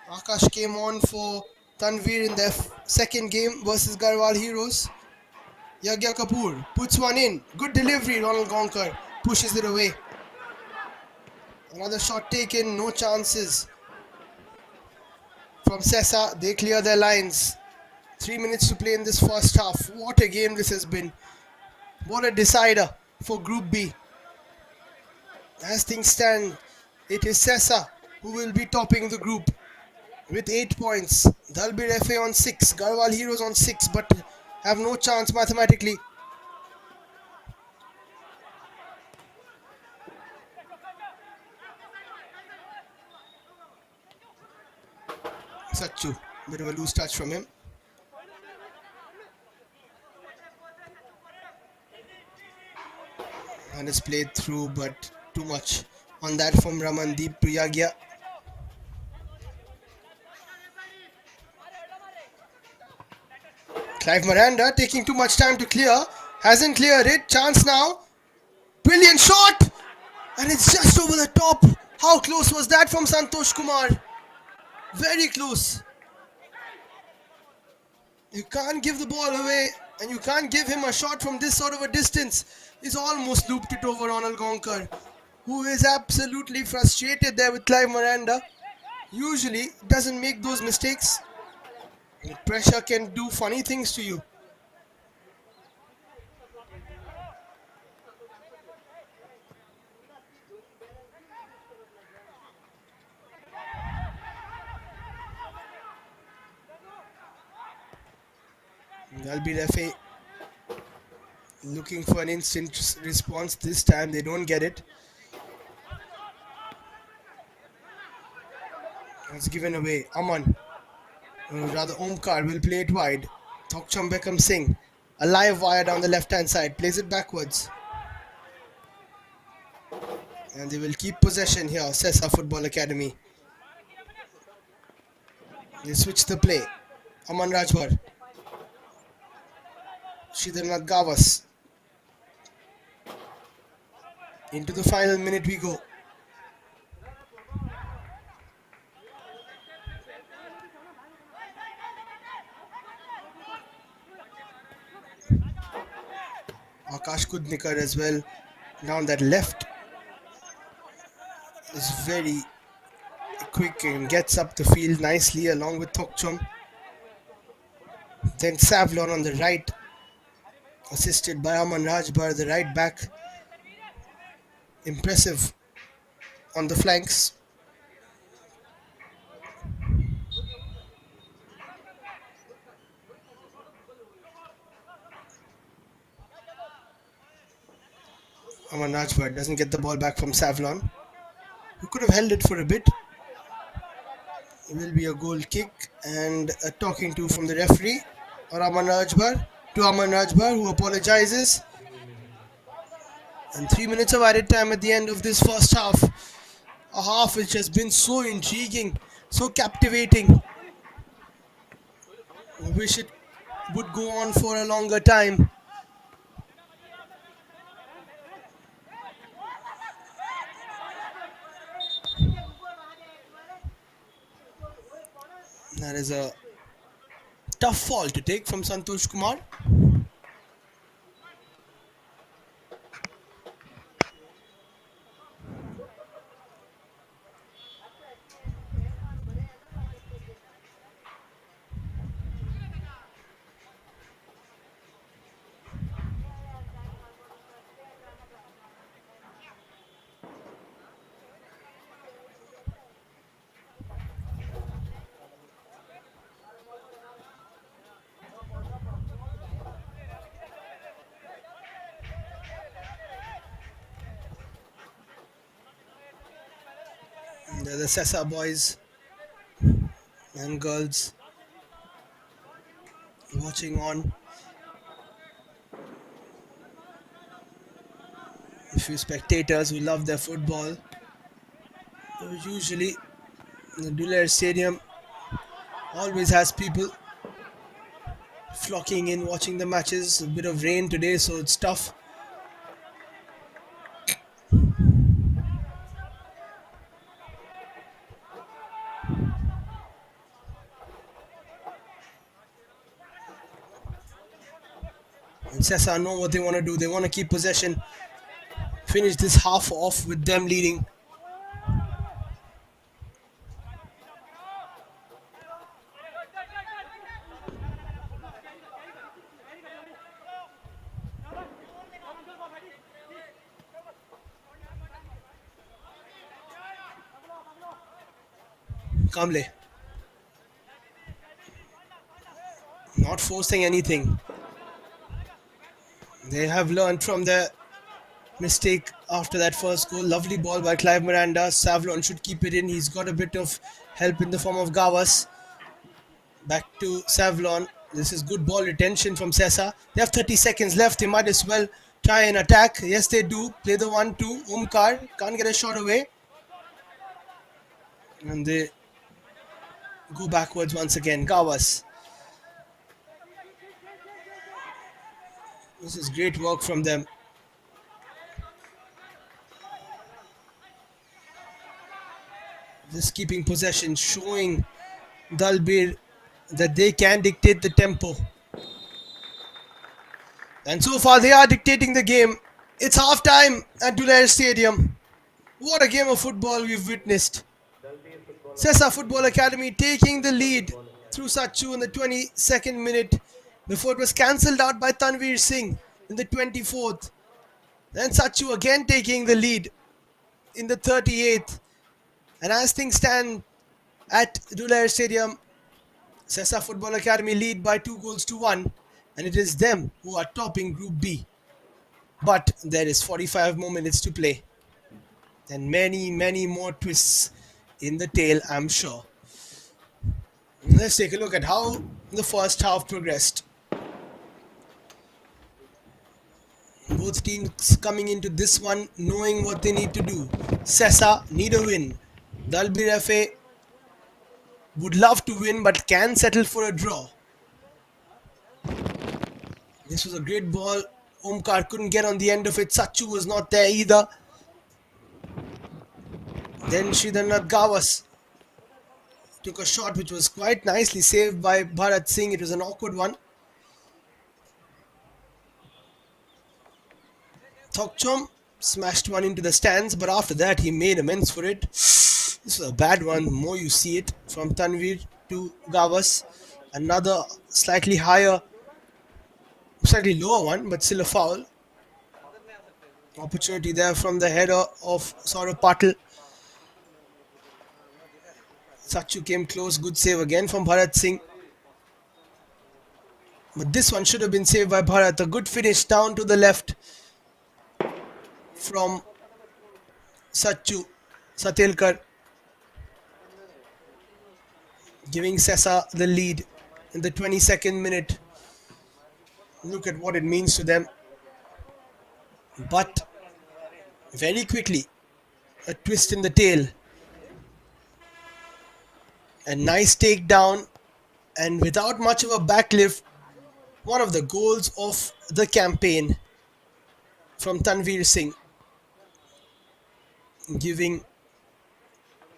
Akash came on for Tanvir in their second game versus Garwal Heroes. Yagya Kapoor puts one in. Good delivery, Ronald Gonkar pushes it away. Another shot taken, no chances from Sesa. They clear their lines. 3 minutes to play in this first half. What a game this has been. What a decider for Group B. As things stand, it is Sesa who will be topping the group with 8 points. Dalbir FA on 6, Garwal Heroes on 6, but have no chance mathematically. Sachu, bit of a loose touch from him. And it's played through, but too much on that from Ramandeep to Yagya. Clive Miranda taking too much time to clear. Hasn't cleared it. Chance now. Brilliant shot! And it's just over the top. How close was that from Santosh Kumar? Very close. You can't give the ball away and you can't give him a shot from this sort of a distance. He's almost looped it over Ronald Gonkar, who is absolutely frustrated there with Clive Miranda. Usually doesn't make those mistakes. Pressure can do funny things to you. Dalbir FA looking for an instant response. This time they don't get it. It's given away. Aman, rather Omkar, will play it wide. Thokcham Beckham Singh, a live wire down the left hand side, plays it backwards. And they will keep possession here, Sesa Football Academy. They switch the play. Aman Rajbar. Sridharnath Gavas. Into the final minute we go. Akash Kudnikar as well. Down that left is very quick and gets up the field nicely along with Thokcham. Then Savlon on the right, assisted by Aman Rajbar, the right back. Impressive on the flanks. Aman Rajbar doesn't get the ball back from Savlon, who could have held it for a bit. It will be a goal kick and a talking to from the referee or Aman Rajbar to Aman Rajbar, who apologizes. And 3 minutes of added time at the end of this first half. A half which has been so intriguing, so captivating. I wish it would go on for a longer time. That is a tough fall to take from Santosh Kumar. The Sesa boys and girls watching on. A few spectators who love their football. Usually, the Dalbir Stadium always has people flocking in watching the matches. A bit of rain today, so it's tough. And Sesa know what they want to do. They want to keep possession, finish this half off with them leading. Kamle, not forcing anything. They have learned from their mistake after that first goal. Lovely ball by Clive Miranda. Savlon should keep it in. He's got a bit of help in the form of Gawas. Back to Savlon. This is good ball retention from Sesa. They have 30 seconds left. They might as well try and attack. Yes, they do. Play the 1-2. Umkar can't get a shot away. And they go backwards once again. Gawas. This is great work from them. Just keeping possession, showing Dalbir that they can dictate the tempo. And so far, they are dictating the game. It's half time at Dalbir Stadium. What a game of football we've witnessed. Sesa Football Academy taking the lead through Sachu in the 22nd minute before it was cancelled out by Tanveer Singh in the 24th. Then Sachu again taking the lead in the 38th. And as things stand at Dalbir Stadium, Sesa Football Academy lead by 2-1, and it is them who are topping Group B. But there is 45 more minutes to play, and many more twists in the tail, I'm sure. Let's take a look at how the first half progressed. Both teams coming into this one knowing what they need to do. Sesa need a win. Dalbir FA would love to win but can settle for a draw. This was a great ball. Omkar couldn't get on the end of it. Sachu was not there either. Then Sridharnath Gawas took a shot which was quite nicely saved by Bharat Singh. It was an awkward one. Thokchom smashed one into the stands, but after that he made amends for it. This was a bad one. The more you see it, from Tanveer to Gawas. Another slightly lower one, but still a foul. Opportunity there from the header of Saurabh Patil. Sachu came close. Good save again from Bharat Singh. But this one should have been saved by Bharat. A good finish down to the left from Sachu Satelkar, giving Sesa the lead in the 22nd minute. Look at what it means to them. But very quickly, a twist in the tail. A nice takedown, and without much of a backlift, one of the goals of the campaign from Tanveer Singh, giving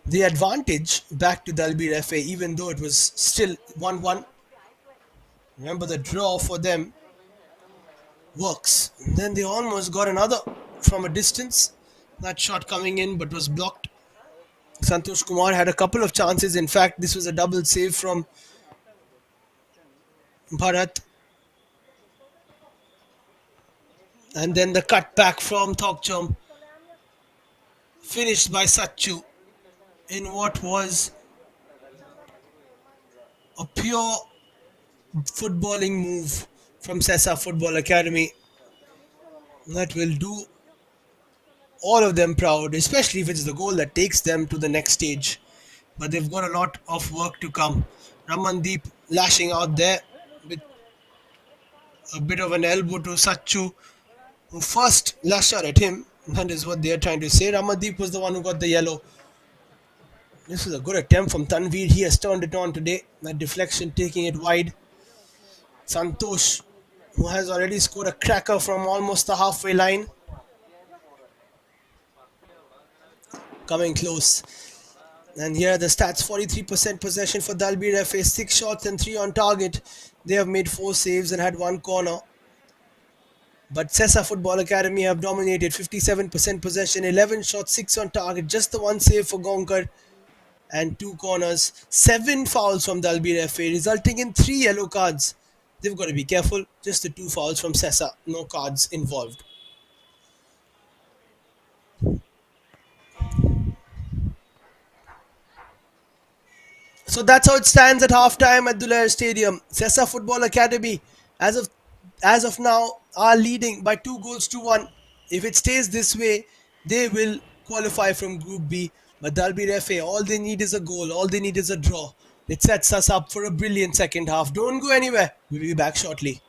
the advantage back to Dalbir FA, even though it was still 1-1. Remember, the draw for them works. And then they almost got another from a distance. That shot coming in but was blocked. Santosh Kumar had a couple of chances. In fact, this was a double save from Bharat. And then the cut back from Thokchom, finished by Sachu in what was a pure footballing move from Sesa Football Academy that will do all of them proud, especially if it's the goal that takes them to the next stage. But they've got a lot of work to come. Ramandeep lashing out there with a bit of an elbow to Sachu, who first lashed out at him. That is what they are trying to say. Ramandeep was the one who got the yellow. This is a good attempt from Tanveer. He has turned it on today. That deflection taking it wide. Santosh, who has already scored a cracker from almost the halfway line, coming close. And here are the stats: 43% possession for Dalbir FA, 6 shots and 3 on target. They have made 4 saves and had 1 corner. But Sesa Football Academy have dominated: 57% possession, 11 shots, 6 on target, just the 1 save for Gonkar and 2 corners. 7 fouls from Dalbir FA, resulting in 3 yellow cards. They've got to be careful. Just the 2 fouls from Sesa, no cards involved. So that's how it stands at halftime at Dulair Stadium. Sesa Football Academy, as of as of now, are leading by 2 goals to 1. If it stays this way, they will qualify from Group B. But Dalbir FA, all they need is a goal. All they need is a draw. It sets us up for a brilliant second half. Don't go anywhere. We'll be back shortly.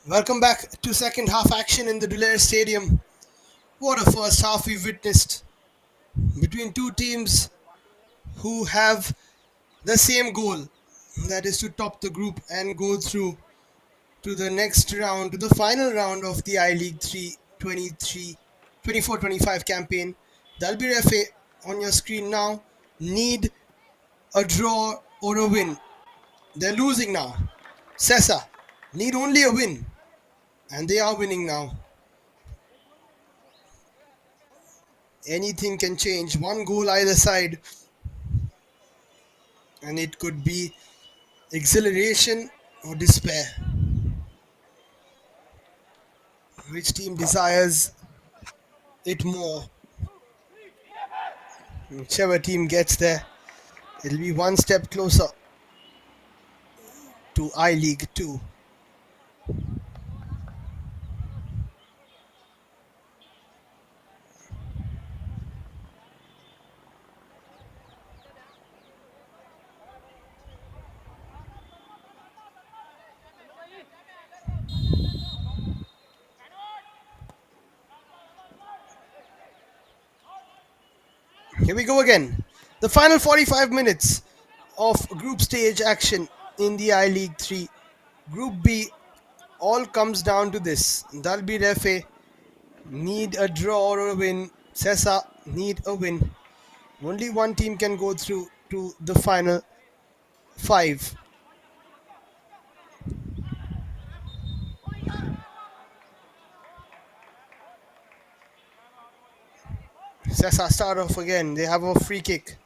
Welcome back to second half action in the Dalbir Stadium. What a first half we've witnessed between two teams who have the same goal, that is to top the group and go through to the next round, to the final round of the I League 3 24-25 campaign. Dalbir FA on your screen now need a draw or a win. They're losing now. Sesa need only a win, and they are winning now. Anything can change. One goal either side, and it could be exhilaration or despair. Which team desires it more? Whichever team gets there, it'll be one step closer to I League 2. Here we go again. The final 45 minutes of group stage action in the I League 3. Group B all comes down to this. Dalbir FA need a draw or a win. Sesa need a win. Only one team can go through to the final five. Sesa start off again. They have a free kick.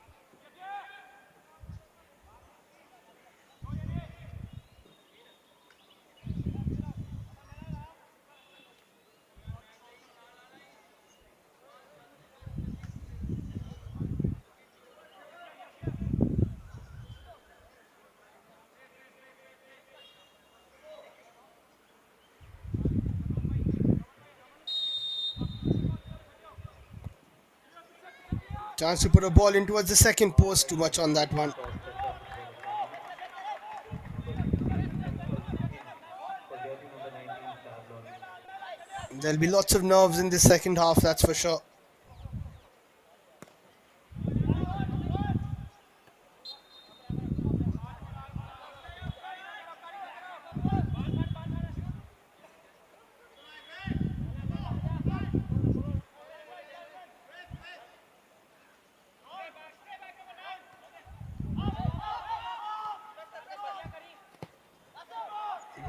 Chance to put a ball in towards the second post. Too much on that one. There'll be lots of nerves in this second half, that's for sure.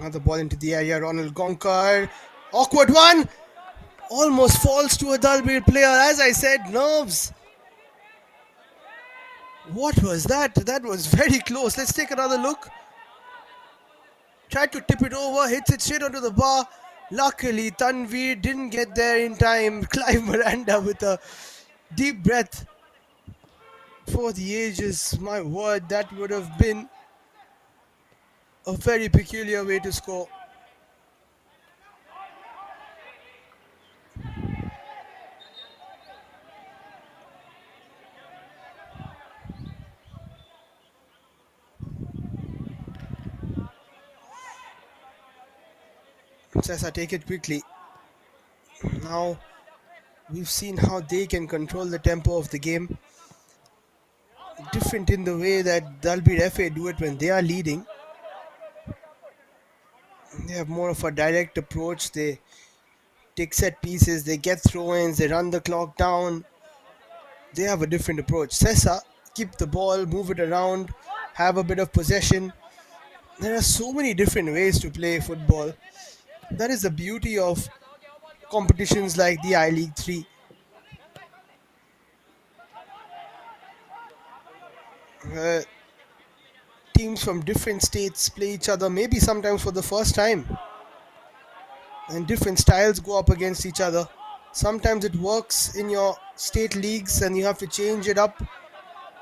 Another ball into the area. Ronald Gonkar. Awkward one. Almost falls to a Dalbir player. As I said, nerves. What was that? That was very close. Let's take another look. Tried to tip it over. Hits it straight onto the bar. Luckily, Tanveer didn't get there in time. Clive Miranda with a deep breath. For the ages, my word, that would have been a very peculiar way to score. Sesa take it quickly. Now we've seen how they can control the tempo of the game. Different in the way that Dalbir FA do it when they are leading. They have more of a direct approach. They take set pieces, they get throw-ins, they run the clock down. They have a different approach. Sesa, keep the ball, move it around, have a bit of possession. There are so many different ways to play football. That is the beauty of competitions like the I League 3. Uh, Teams from different states play each other, maybe sometimes for the first time, and different styles go up against each other. Sometimes it works in your state leagues and you have to change it up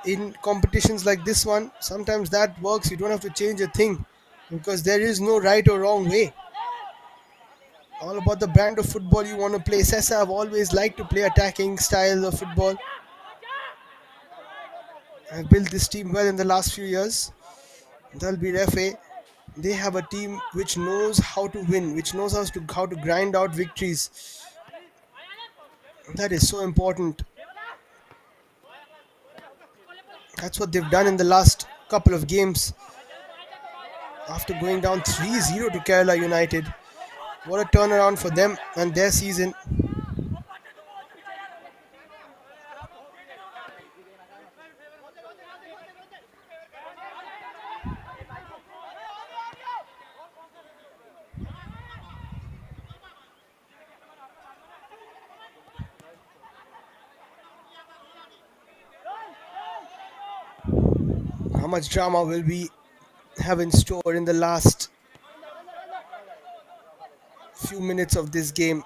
in competitions like this one. Sometimes that works, you don't have to change a thing because there is no right or wrong way. All about the brand of football you want to play. Sesa have always liked to play attacking style of football. I've built this team well in the last few years. Dalbir FA, they have a team which knows how to win, which knows how to grind out victories. That is so important. That's what they've done in the last couple of games after going down 3-0 to Kerala United. What a turnaround for them and their season. How much drama will we have in store in the last few minutes of this game?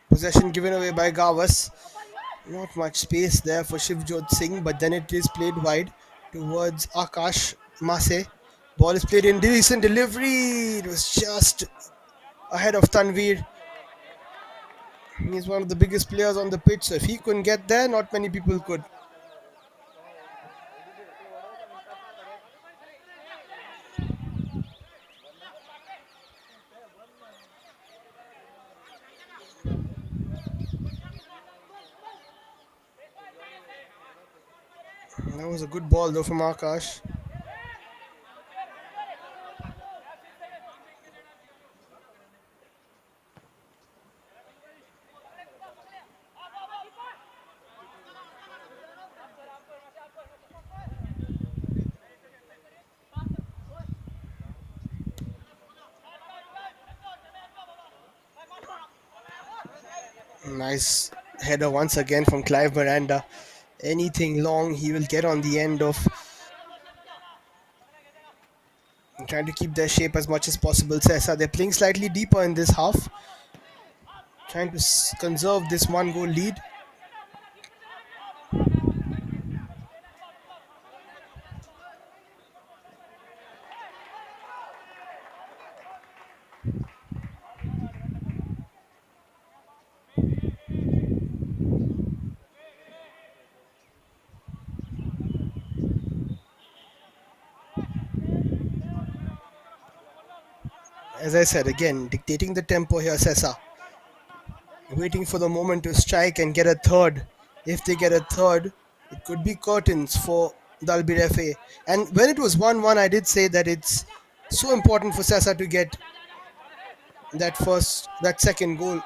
Possession given away by Gawas. Not much space there for Shivjot Singh, but then it is played wide towards Akash Mase. Ball is played in decent delivery. It was just ahead of Tanvir. He's one of the biggest players on the pitch, so if he couldn't get there, not many people could. That was a good ball though from Akash. Nice header once again from Clive Miranda. Anything long he will get on the end of, trying to keep their shape as much as possible. Sesa, they're playing slightly deeper in this half, trying to conserve this one goal lead. As I said, again, dictating the tempo here, Sesa. Waiting for the moment to strike and get a third. If they get a third, it could be curtains for Dalbir FA. And when it was 1-1, I did say that it's so important for Sesa to get that second goal.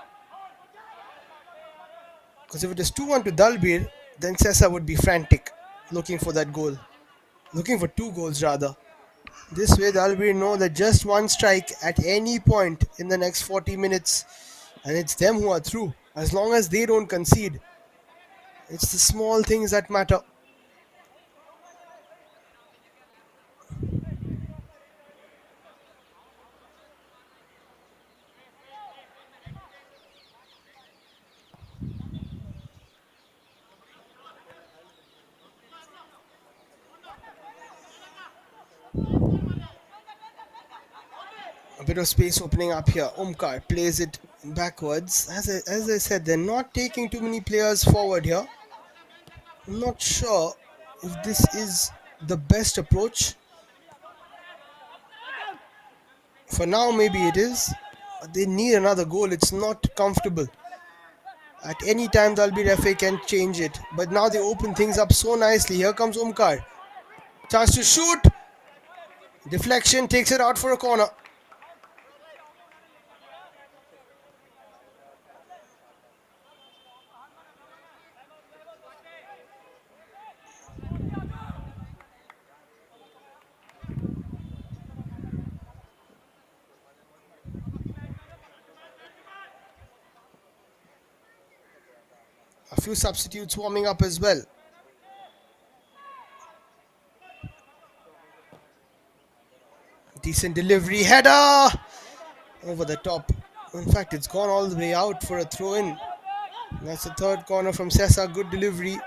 Because if it is 2-1 to Dalbir, then Sesa would be frantic looking for that goal. Looking for two goals rather. This way, Dalbir know that just one strike at any point in the next 40 minutes, and it's them who are through. As long as they don't concede, it's the small things that matter. A bit of space opening up here. Omkar plays it backwards. As I said, they're not taking too many players forward here. I'm not sure if this is the best approach. For now, maybe it is. But they need another goal. It's not comfortable. At any time, Dalbir FA can change it. But now they open things up so nicely. Here comes Omkar. Chance to shoot. Deflection takes it out for a corner. A few substitutes warming up as well. Decent delivery, header over the top. In fact, it's gone all the way out for a throw in. That's the third corner from Sesa. Good delivery.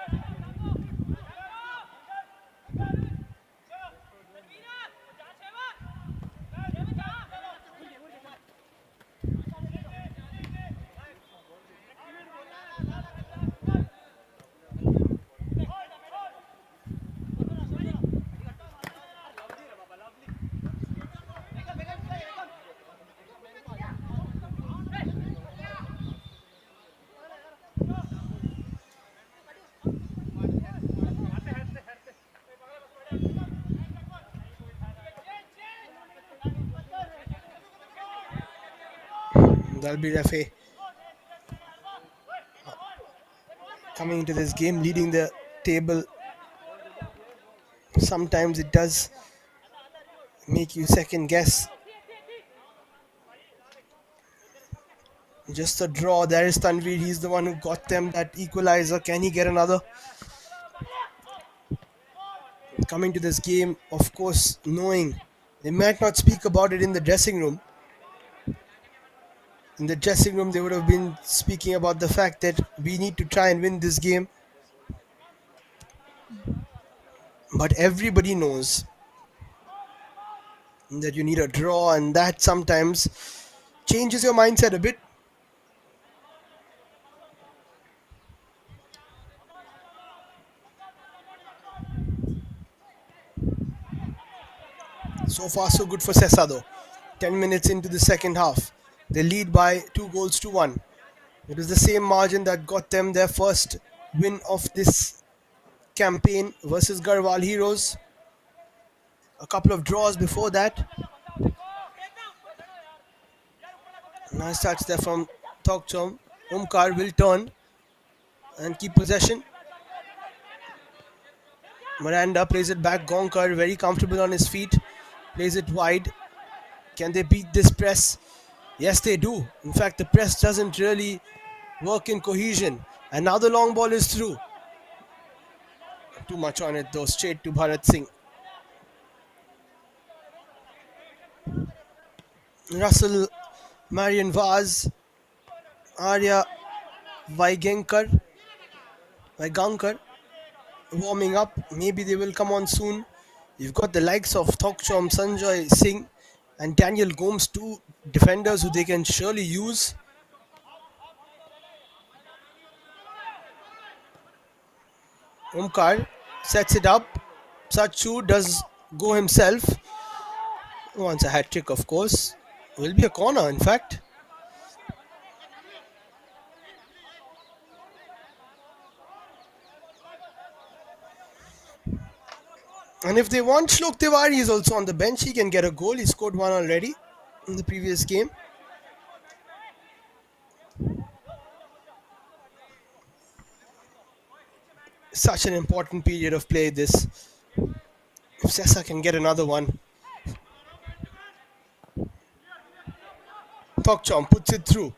Dalbir FA coming into this game, leading the table. Sometimes it does make you second guess. Just a draw. There is Tanvir. He's the one who got them that equalizer. Can he get another? Coming to this game, of course, knowing they might not speak about it in the dressing room. In the dressing room, they would have been speaking about the fact that we need to try and win this game. But everybody knows that you need a draw, and that sometimes changes your mindset a bit. So far, so good for Sesa though. 10 minutes into the second half. They lead by 2 goals to 1. It was the same margin that got them their first win of this campaign versus Garhwal Heroes. A couple of draws before that. Nice touch there from Tokchom. Omkar will turn and keep possession. Miranda plays it back. Gonkar very comfortable on his feet. Plays it wide. Can they beat this press? Yes, they do. In fact, the press doesn't really work in cohesion. And now the long ball is through. Too much on it though. Straight to Bharat Singh. Russell, Marian Vaz, Arya Vaigankar warming up. Maybe they will come on soon. You've got the likes of Thokchom, Sanjoy Singh and Daniel Gomes, two defenders who they can surely use. Omkar sets it up. Sachu does go himself. Wants a hat trick, of course. Will be a corner, in fact. And if they want, Shlok Tiwari is also on the bench. He can get a goal. He scored one already in the previous game. Such an important period of play this. If Sesa can get another one. Tokchom puts it through.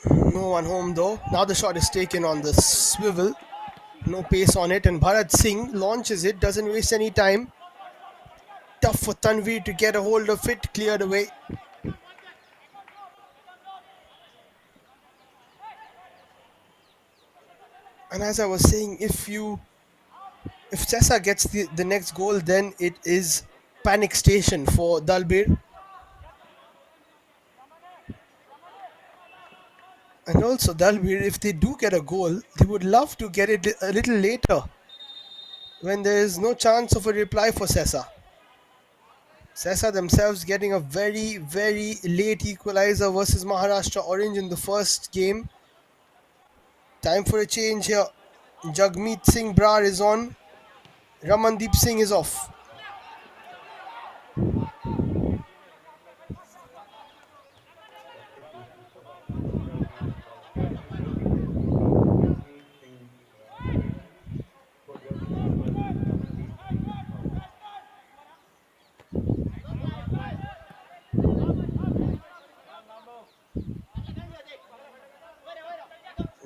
No one home though. Now the shot is taken on the swivel. No pace on it, and Bharat Singh launches it, doesn't waste any time. Tough for Tanvir to get a hold of it, cleared away. And as I was saying, if Sesa gets the next goal, then it is panic station for Dalbir. And also Dalbir, if they do get a goal, they would love to get it a little later when there is no chance of a reply for Sesa. Sesa themselves getting a very, very late equalizer versus Maharashtra Orange in the first game. Time for a change here. Jagmeet Singh Brar is on. Ramandeep Singh is off.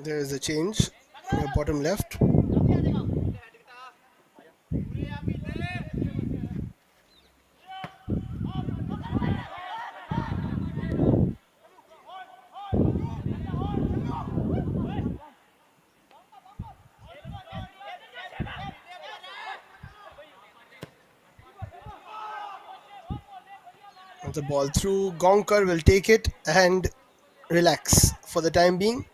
There is a change. Bottom left. The ball through. Gonker will take it and relax for the time being.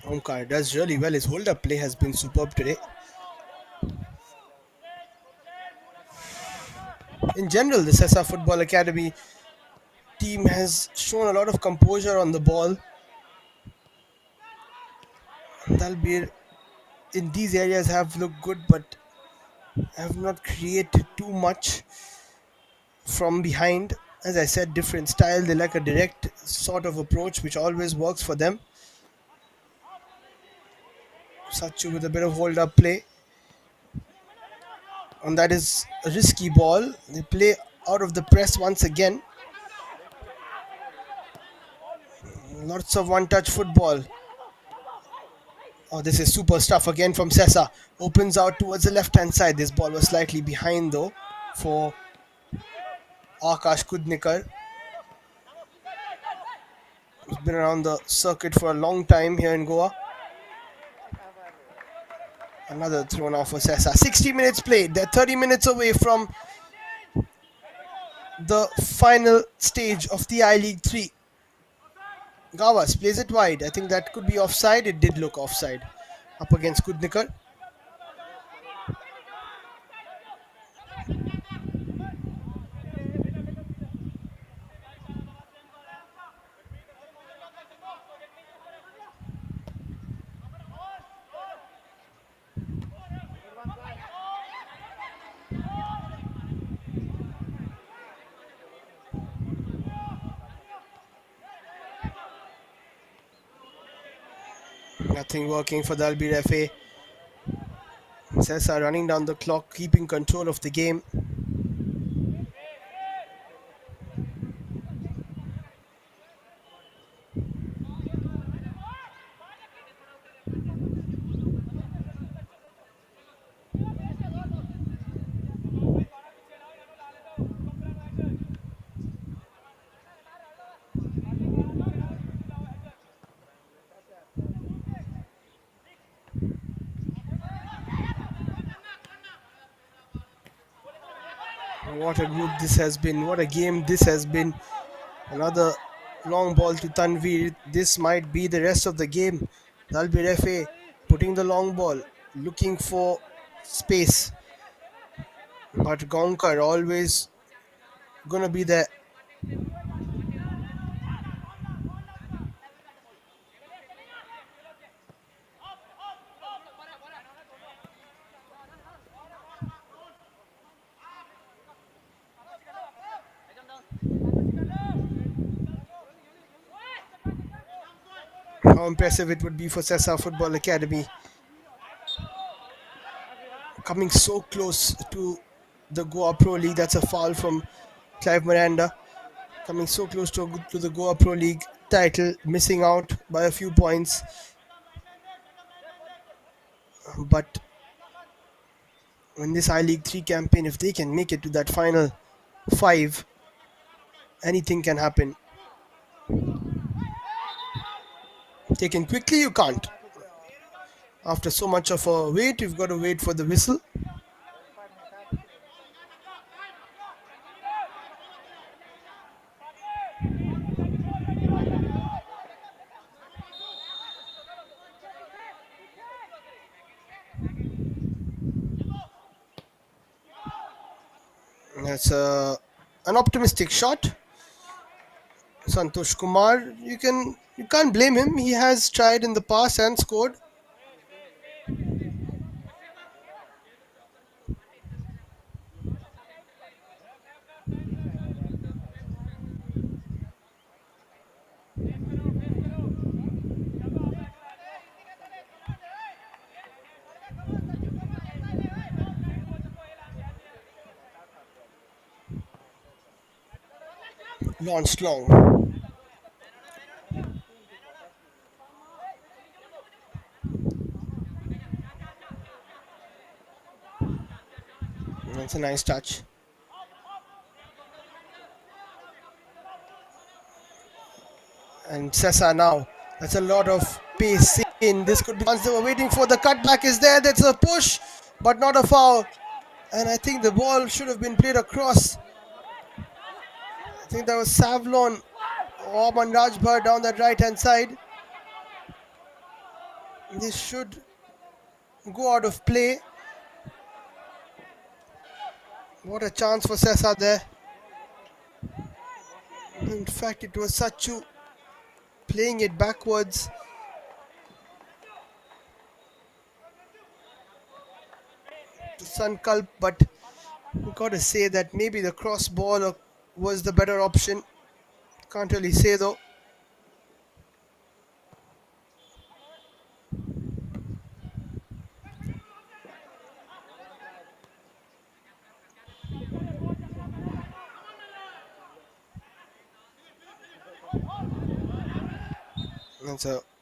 Omkar does really well. His hold-up play has been superb today. In general, the Sesa Football Academy team has shown a lot of composure on the ball. Dalbir in these areas have looked good, but have not created too much from behind. As I said, different style. They like a direct sort of approach, which always works for them. Sachu with a bit of hold-up play, and that is a risky ball. They play out of the press once again. Lots of one-touch football. Oh, this is super stuff again from Sesa. Opens out towards the left-hand side. This ball was slightly behind though for Akash Kudnikar. He's been around the circuit for a long time here in Goa. Another throw now for Sesa. 60 minutes played. They're 30 minutes away from the final stage of the I-League 3. Gawas plays it wide. I think that could be offside. It did look offside. Up against Kudnikar. Nothing working for Dalbir FA. Sesa running down the clock, keeping control of the game. What a group this has been. What a game this has been. Another long ball to Tanvir. This might be the rest of the game. Dalbir FA putting the long ball, looking for space. But Gonkar always gonna be there. How impressive it would be for Sesa Football Academy. Coming so close to the Goa Pro League. That's a foul from Clive Miranda. Coming so close to the Goa Pro League title, missing out by a few points. But in this I-League 3 campaign, if they can make it to that final 5, anything can happen. Taken quickly, you can't. After so much of a wait, you've got to wait for the whistle. That's an optimistic shot. Santosh Kumar, you can't blame him. He has tried in the past and scored. launched long. That's a nice touch. And Sesa now. That's a lot of pace in. This could be once they were waiting for the cutback is there. That's a push, but not a foul. And I think the ball should have been played across. I think that was Savlon or Manrajbhar down that right hand side. This should go out of play. What a chance for Sesa there. In fact, it was Sachu playing it backwards to Sankalp, but we got to say that maybe the cross ball was the better option. Can't really say though.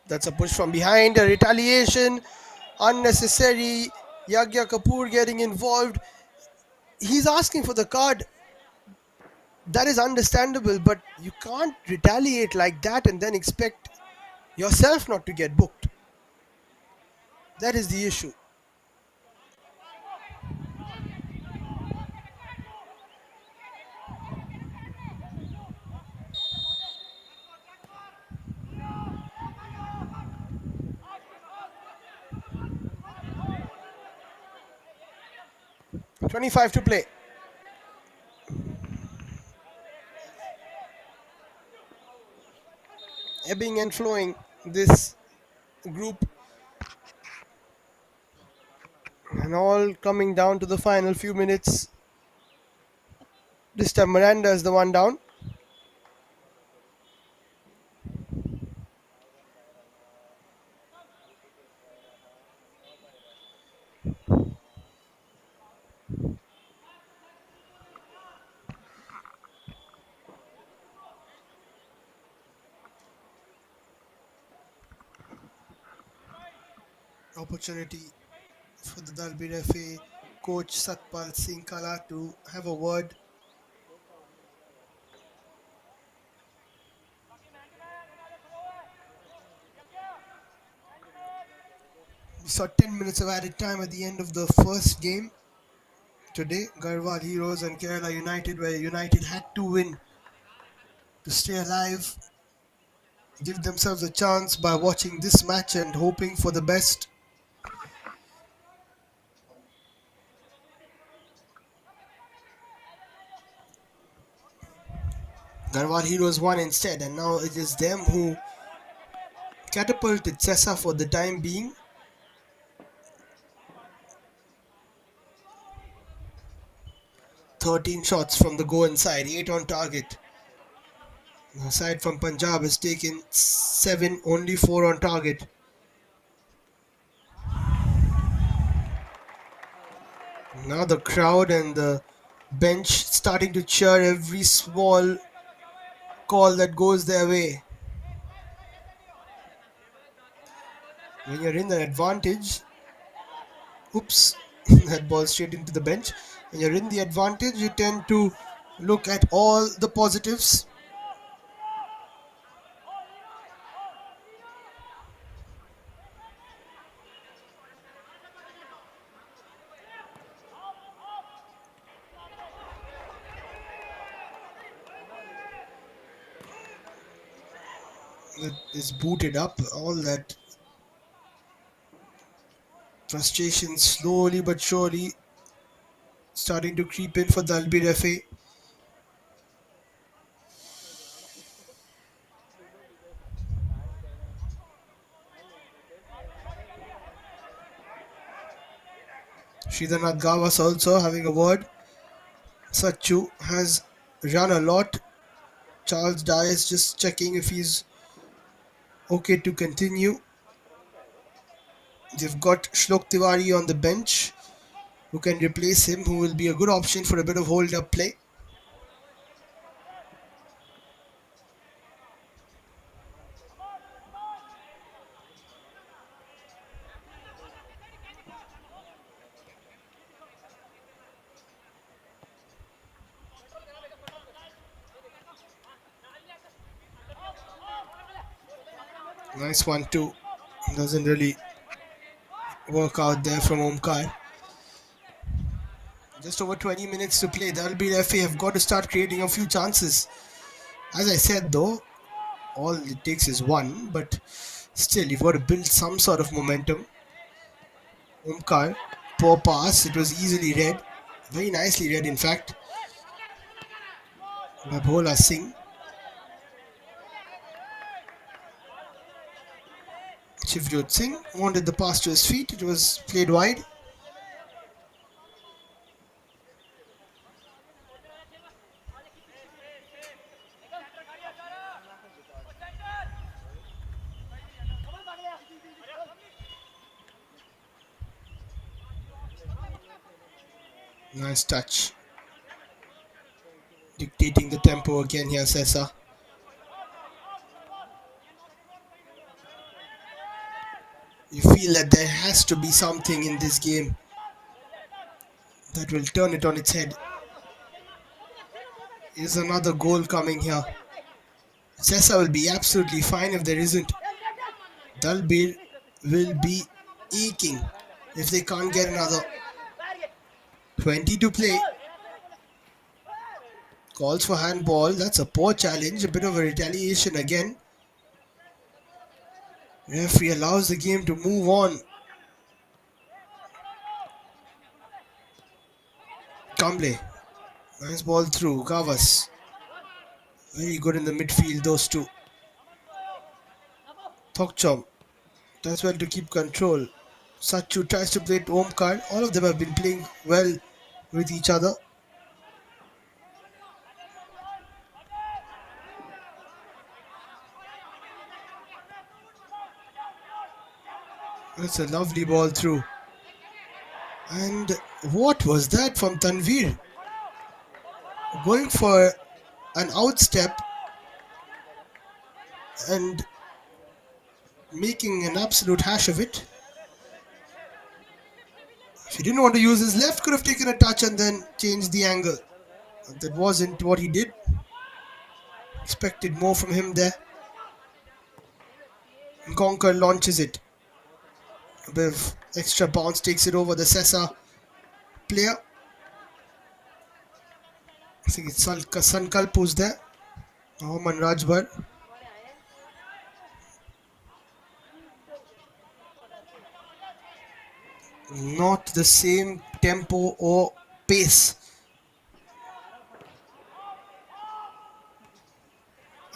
That's a push from behind, a retaliation, unnecessary. Yagya Kapoor getting involved. He's asking for the card. That is understandable, but you can't retaliate like that and then expect yourself not to get booked. That is the issue. 25 to play. Ebbing and flowing this group, and all coming down to the final few minutes. This time Miranda is the one down. Opportunity for the Dalbir FA coach Satpal Singh Kala to have a word. We saw 10 minutes of added time at the end of the first game today. Garhwal Heroes and Kerala United, where United had to win to stay alive, give themselves a chance by watching this match and hoping for the best. Garhwal Heroes won instead, and now it is them who catapulted Sesa for the time being. "13 shots from the goal inside, 8 on target. The side from Punjab has taken 7, only 4 on target. Now the crowd and the bench starting to cheer every small call that goes their way. When you're in the advantage, oops, that ball straight into the bench. When you're in the advantage, you tend to look at all the positives. It is booted up, all that frustration slowly but surely starting to creep in for Dalbir FA. Sridharnath Gavas also having a word. Sachu has run a lot. Charles Dye is just checking if he's okay to continue. They've got Shlok Tiwari on the bench who can replace him, who will be a good option for a bit of hold-up play. Nice one too. Doesn't really work out there from Omkar. Just over 20 minutes to play. Dalbir FA have got to start creating a few chances. As I said though, all it takes is one, but still you've got to build some sort of momentum. Omkar, poor pass. It was easily read. Very nicely read, in fact. Babhola Singh. Shivjot Singh wanted the pass to his feet. It was played wide. Nice touch. Dictating the tempo again here, Sesa. You feel that there has to be something in this game that will turn it on its head. Is another goal coming here? Sesa will be absolutely fine if there isn't. Dalbir will be aching if they can't get another. 20 to play. Calls for handball. That's a poor challenge. A bit of a retaliation again. Referee allows the game to move on. Kamble. Nice ball through. Gavas. Very good in the midfield, those two. Thokchom does well to keep control. Sachu tries to play to Omkar. All of them have been playing well with each other. That's a lovely ball through. And what was that from Tanvir? Going for an outstep and making an absolute hash of it. If he didn't want to use his left, could have taken a touch and then changed the angle. That wasn't what he did. Expected more from him there. Gonker launches it. A bit of extra bounce takes it over the Sesa player. I think it's Sankalp who's there. Oman Rajbar. Not the same tempo or pace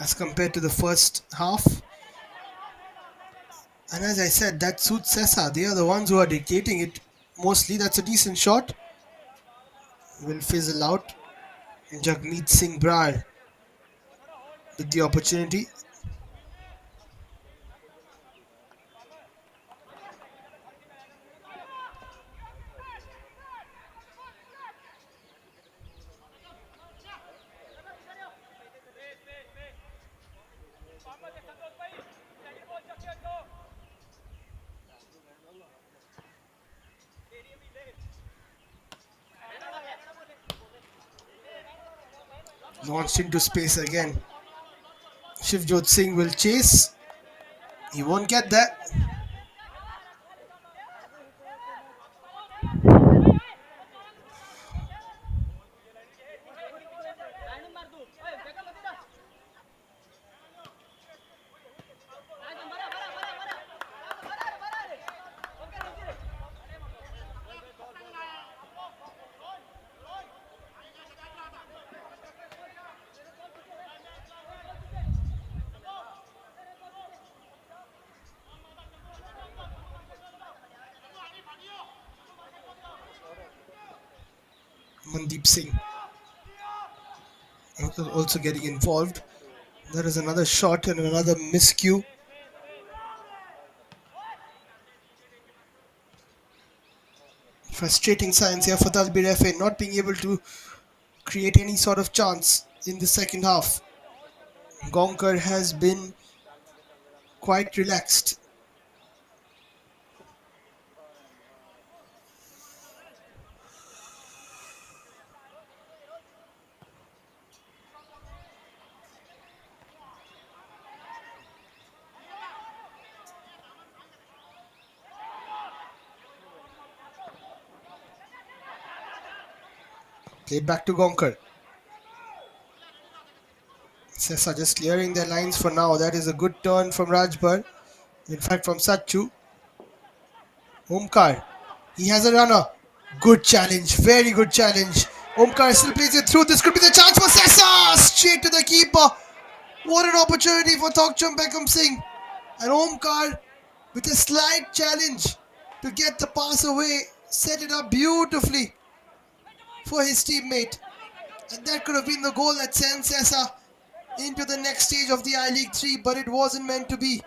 as compared to the first half. And as I said, that suits Sesa. They are the ones who are dictating it mostly. That's a decent shot. Will fizzle out. Jagmeet Singh Brar with the opportunity. Launched into space again. Shivjot Singh will chase. He won't get that. Mandeep Singh also getting involved. There is another shot and another miscue. Frustrating signs here for Dalbir FA not being able to create any sort of chance in the second half. Gonker has been quite relaxed. Played back to Gonkar. Sesa just clearing their lines for now. That is a good turn from Rajbar. In fact, from Satchu. Omkar. He has a runner. Good challenge. Very good challenge. Omkar still plays it through. This could be the chance for Sesa. Straight to the keeper. What an opportunity for Thokcham Beckham Singh. And Omkar with a slight challenge to get the pass away. Set it up beautifully for his teammate. And that could have been the goal that sent Sesa into the next stage of the I-League 3, but it wasn't meant to be.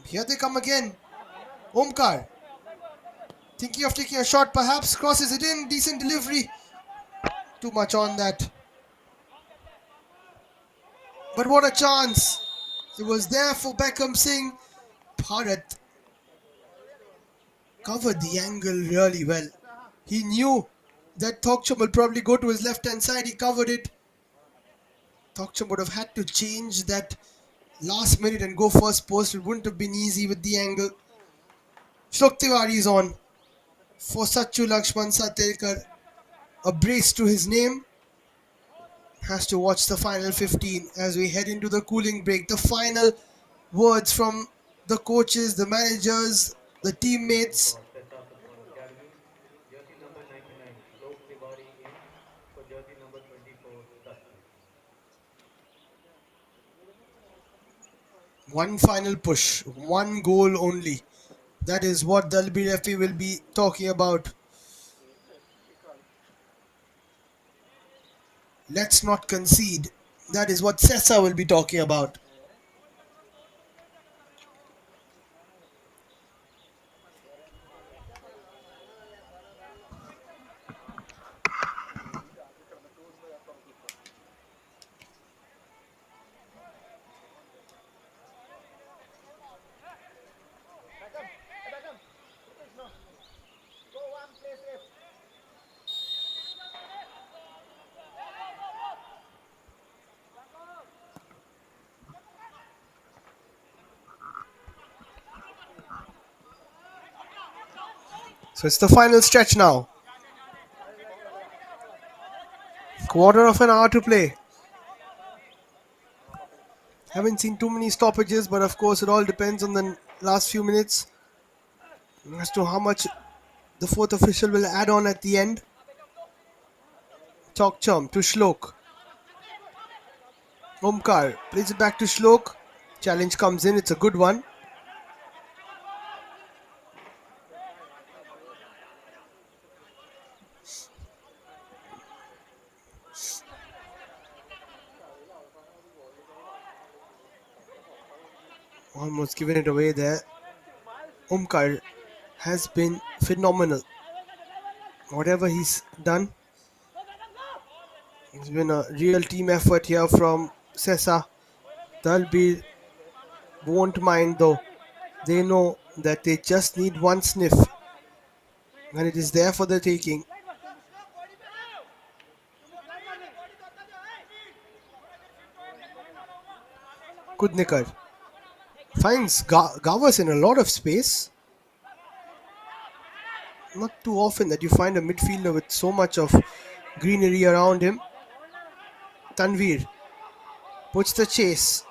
Here they come again. Omkar thinking of taking a shot, perhaps crosses it in. Decent delivery. Too much on that. But what a chance. It was there for Beckham Singh. Bharat covered the angle really well. He knew that Thokcham will probably go to his left hand side. He covered it. Thokcham would have had to change that last minute and go first post. It wouldn't have been easy with the angle. Shlok Tiwari is on for Satchu Lakshman Satelkar. A brace to his name. Has to watch the final 15 as we head into the cooling break. The final words from the coaches, the managers, the teammates. For Sesa Football Academy, jersey number 99, Shlok Tiwari in for jersey number 24, Satchu. One final push, one goal only. That is what Dalbir FA will be talking about. Let's not concede. That is what Sesa will be talking about. So it's the final stretch now. Quarter of an hour to play. Haven't seen too many stoppages, but of course it all depends on the last few minutes as to how much the fourth official will add on at the end. Thokcham to Shlok. Omkar plays it back to Shlok. Challenge comes in. It's a good one. Almost given it away there. Omkar has been phenomenal. Whatever he's done, it's been a real team effort here from Sesa. Dalbir won't mind though. They know that they just need one sniff and it is there for the taking. Kudnikar finds Gavas in a lot of space. Not too often that you find a midfielder with so much of greenery around him. Tanvir puts the chase.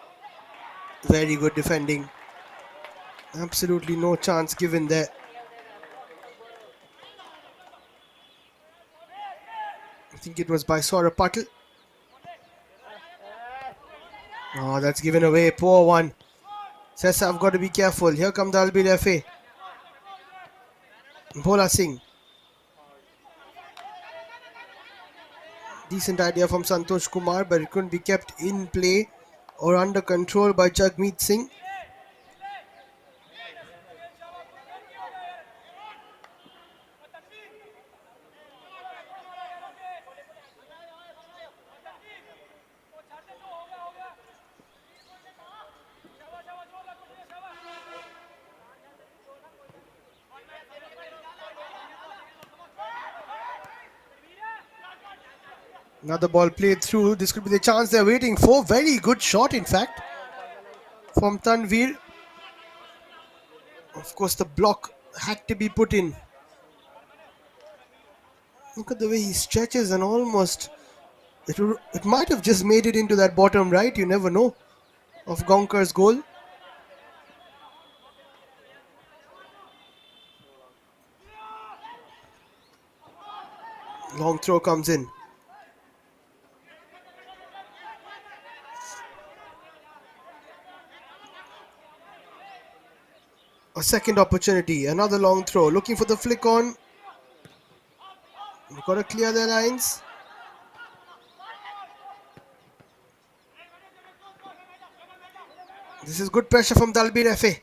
Very good defending. Absolutely no chance given there. I think it was by Saurabh Patil. Oh, that's given away. Poor one. Sesa, I've got to be careful. Here come Dalbir FA. Bhola Singh. Decent idea from Santosh Kumar, but it couldn't be kept in play or under control by Jagmeet Singh. Another ball played through. This could be the chance they're waiting for. Very good shot, in fact, from Tanvir. Of course, the block had to be put in. Look at the way he stretches and almost it might have just made it into that bottom right. You never know of Gonkar's goal. Long throw comes in. A second opportunity. Another long throw. Looking for the flick on. You've got to clear their lines. This is good pressure from Dalbir FA.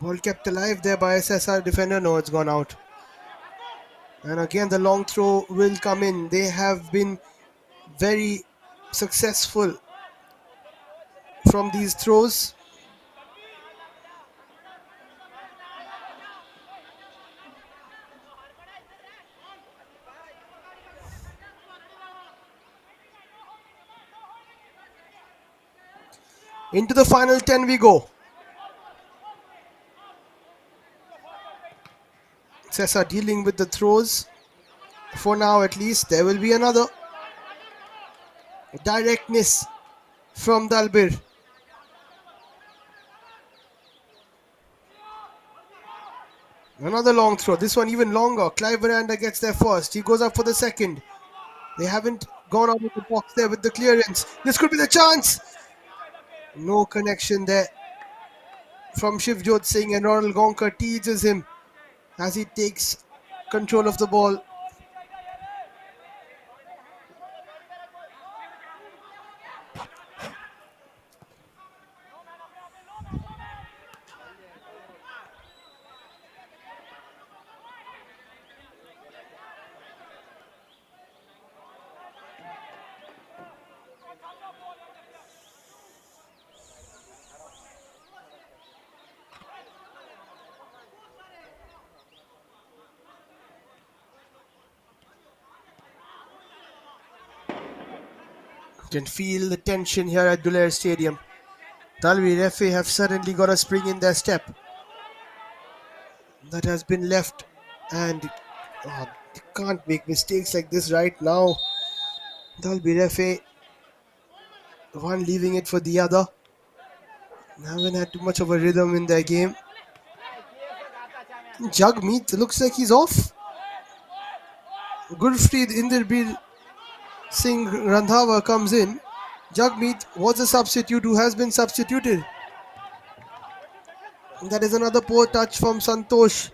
Ball kept alive there by SSR defender. No, it's gone out. And again, the long throw will come in. They have been very successful from these throws. Into the final 10 we go. Sesa dealing with the throws. For now, at least, there will be another directness from Dalbir. Another long throw. This one even longer. Clive Veranda gets there first. He goes up for the second. They haven't gone out of the box there with the clearance. This could be the chance. No connection there from Shivjot Singh, and Ronald Gonkar teases him as he takes control of the ball. You can feel the tension here at Dulair Stadium. Dalbir FA have suddenly got a spring in their step that has been left, and they can't make mistakes like this right now. Dalbir FA, one leaving it for the other. Haven't had too much of a rhythm in their game. Jagmeet looks like he's off. Gurpreet Inderbir Singh Randhawa comes in. Jagmeet was a substitute who has been substituted. That is another poor touch from Santosh.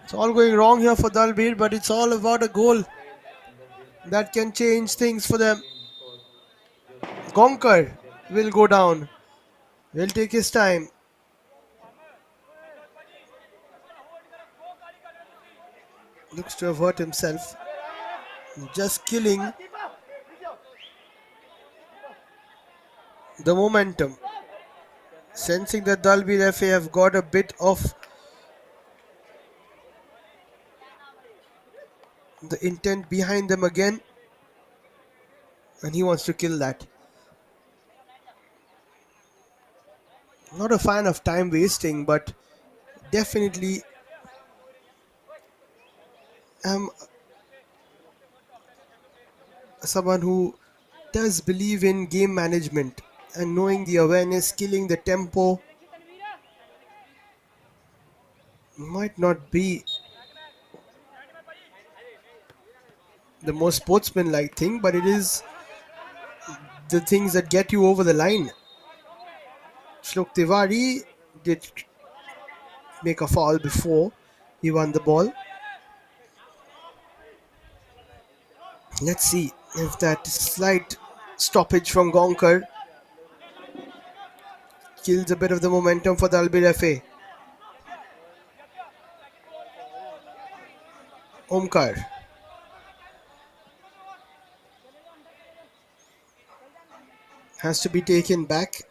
It's all going wrong here for Dalbir, but it's all about a goal played under this that can change things for them. in for Jyoti Gonkar Delphi. will go down. Will take his time. Looks to have hurt himself. Just killing the momentum. Sensing that Dalbir FA have got a bit of the intent behind them again, and he wants to kill that. Not a fan of time wasting, but definitely am someone who does believe in game management and knowing the awareness, killing the tempo might not be the most sportsmanlike thing, but it is the things that get you over the line. Shlok Tiwari did make a foul before he won the ball. Let's see if that slight stoppage from Gonkar kills a bit of the momentum for the Dalbir FA. Omkar has to be taken back.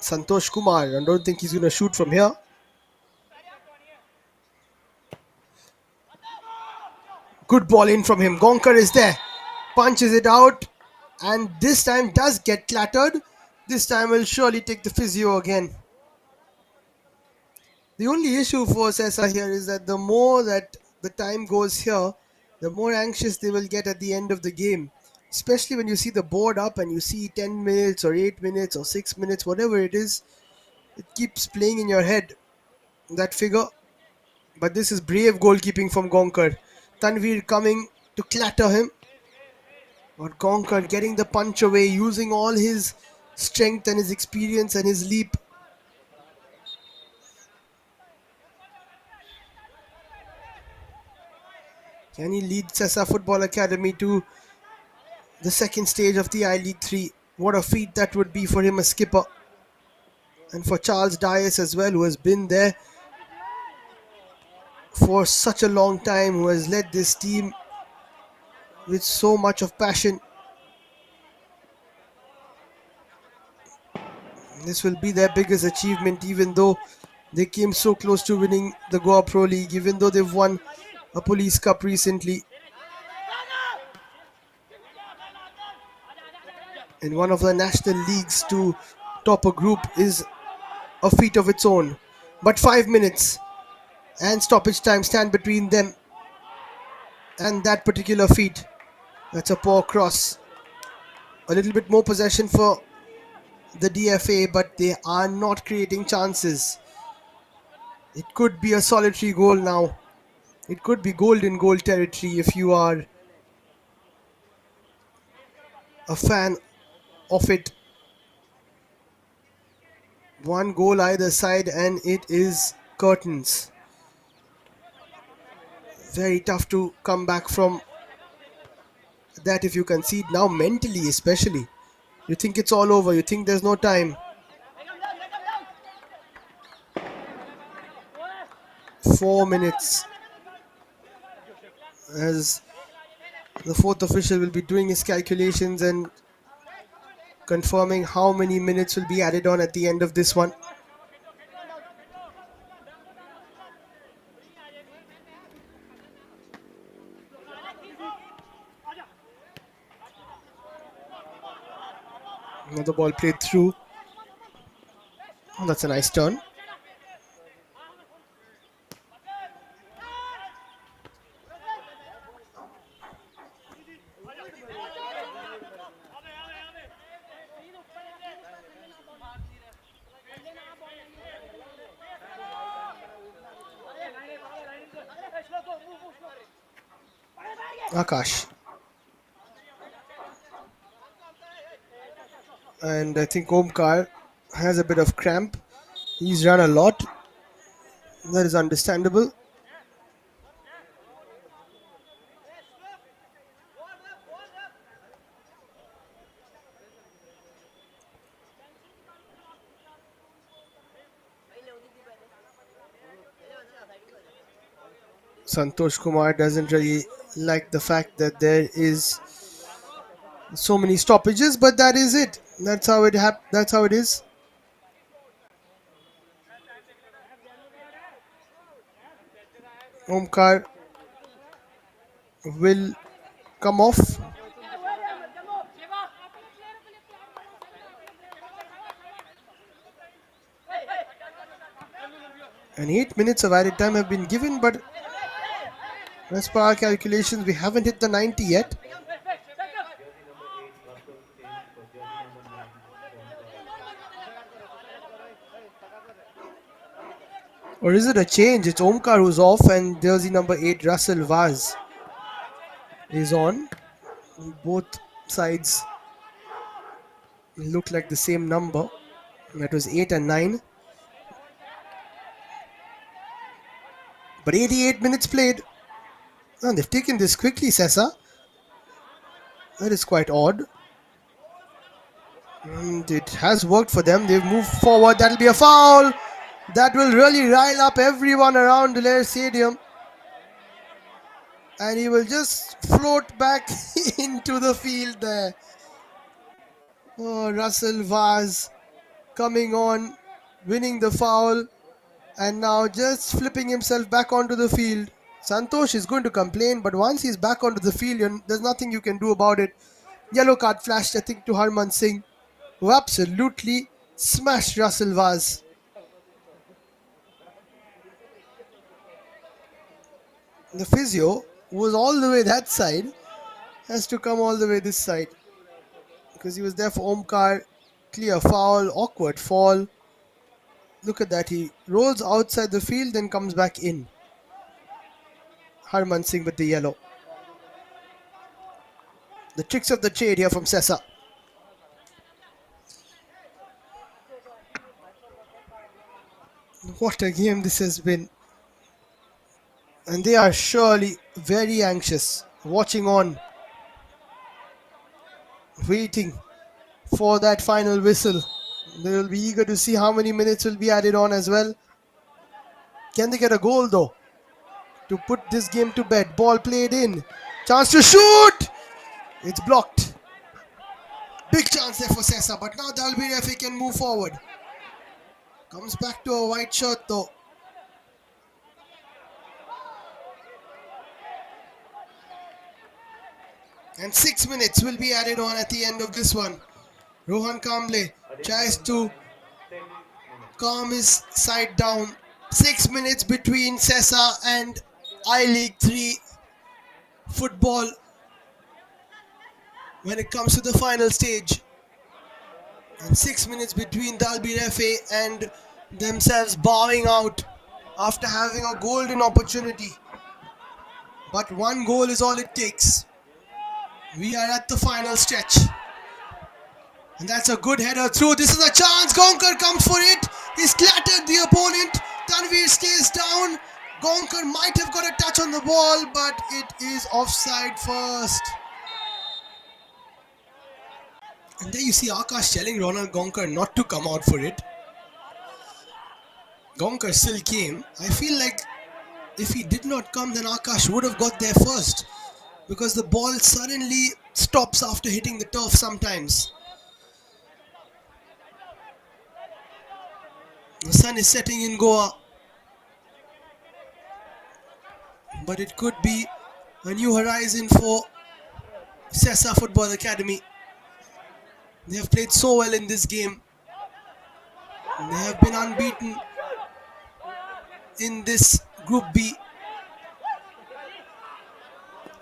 Santosh Kumar, I don't think he's going to shoot from here. Good ball in from him. Gonkar is there. Punches it out. And this time does get clattered. This time will surely take the physio again. The only issue for Sesa here is that the more that the time goes here, the more anxious they will get at the end of the game. Especially when you see the board up and you see 10 minutes or 8 minutes or 6 minutes, whatever it is, it keeps playing in your head, that figure. But this is brave goalkeeping from Gonkar. Tanvir coming to clatter him. But Gonkar getting the punch away, using all his strength and his experience and his leap. Can he lead Sesa Football Academy to the second stage of the I League 3? What a feat that would be for him as skipper. And for Charles Dias as well, who has been there for such a long time, who has led this team with so much of passion. This will be their biggest achievement, even though they came so close to winning the Goa Pro League, even though they've won a Police Cup recently in one of the national leagues. To top a group is a feat of its own. But 5 minutes and stoppage time stand between them and that particular feat. That's a poor cross. A little bit more possession for the DFA, but they are not creating chances. It could be a solitary goal now. It could be golden goal territory if you are a fan of it. One goal either side, and it is curtains. Very tough to come back from that if you concede now, mentally especially. You think it's all over, you think there's no time. 4 minutes as the fourth official will be doing his calculations and confirming how many minutes will be added on at the end of this one. Another ball played through. Oh, that's a nice turn. Akash. And I think Omkar has a bit of cramp. He's run a lot. That is understandable. Santosh Kumar doesn't really like the fact that there is so many stoppages, but that is it. That's how that's how it is. Omkar will come off. And 8 minutes of added time have been given, but as per our calculations, we haven't hit the 90 yet. Jersey number 8, Russell in for jersey number 9, Omkar. Or is it a change? It's Omkar who's off and jersey number 8, Russell Vaz, is on. Both sides look like the same number. That was 8 and 9. But 88 minutes played. And they've taken this quickly, Sesa. That is quite odd. And it has worked for them. They've moved forward. That'll be a foul. That will really rile up everyone around Dalbir Stadium. And he will just float back into the field there. Oh, Russell Vaz coming on, winning the foul, and now just flipping himself back onto the field. Santosh is going to complain, but once he's back onto the field, there's nothing you can do about it. Yellow card flashed, I think, to Harman Singh, who absolutely smashed Russell Vaz. The physio, who was all the way that side, has to come all the way this side because he was there for Omkar. Clear foul, awkward fall. Look at that. He rolls outside the field, then comes back in. Harman Singh with the yellow. The tricks of the trade here from Sesa. What a game this has been. And they are surely very anxious, watching on, waiting for that final whistle. They will be eager to see how many minutes will be added on as well. Can they get a goal though to put this game to bed? Ball played in. Chance to shoot! It's blocked. Big chance there for Sesa, but now Dalbir if he can move forward. Comes back to a white shirt though. And 6 minutes will be added on at the end of this one. Rohan Kamble tries Additional to time 10 minutes. calm his side down. 6 minutes between Sesa and I League 3 football when it comes to the final stage. And 6 minutes between Dalbir FA and themselves bowing out after having a golden opportunity. But one goal is all it takes. We are at the final stretch. And that's a good header through. This is a chance. Gonkar comes for it. He's clattered the opponent. Tanvir stays down. Gonkar might have got a touch on the ball, but it is offside first. And there you see Akash telling Ronald Gonkar not to come out for it. Gonkar still came. I feel like if he did not come, then Akash would have got there first. Because the ball suddenly stops after hitting the turf sometimes. The sun is setting in Goa. But it could be a new horizon for Sesa Football Academy. They have played so well in this game. They have been unbeaten in this Group B.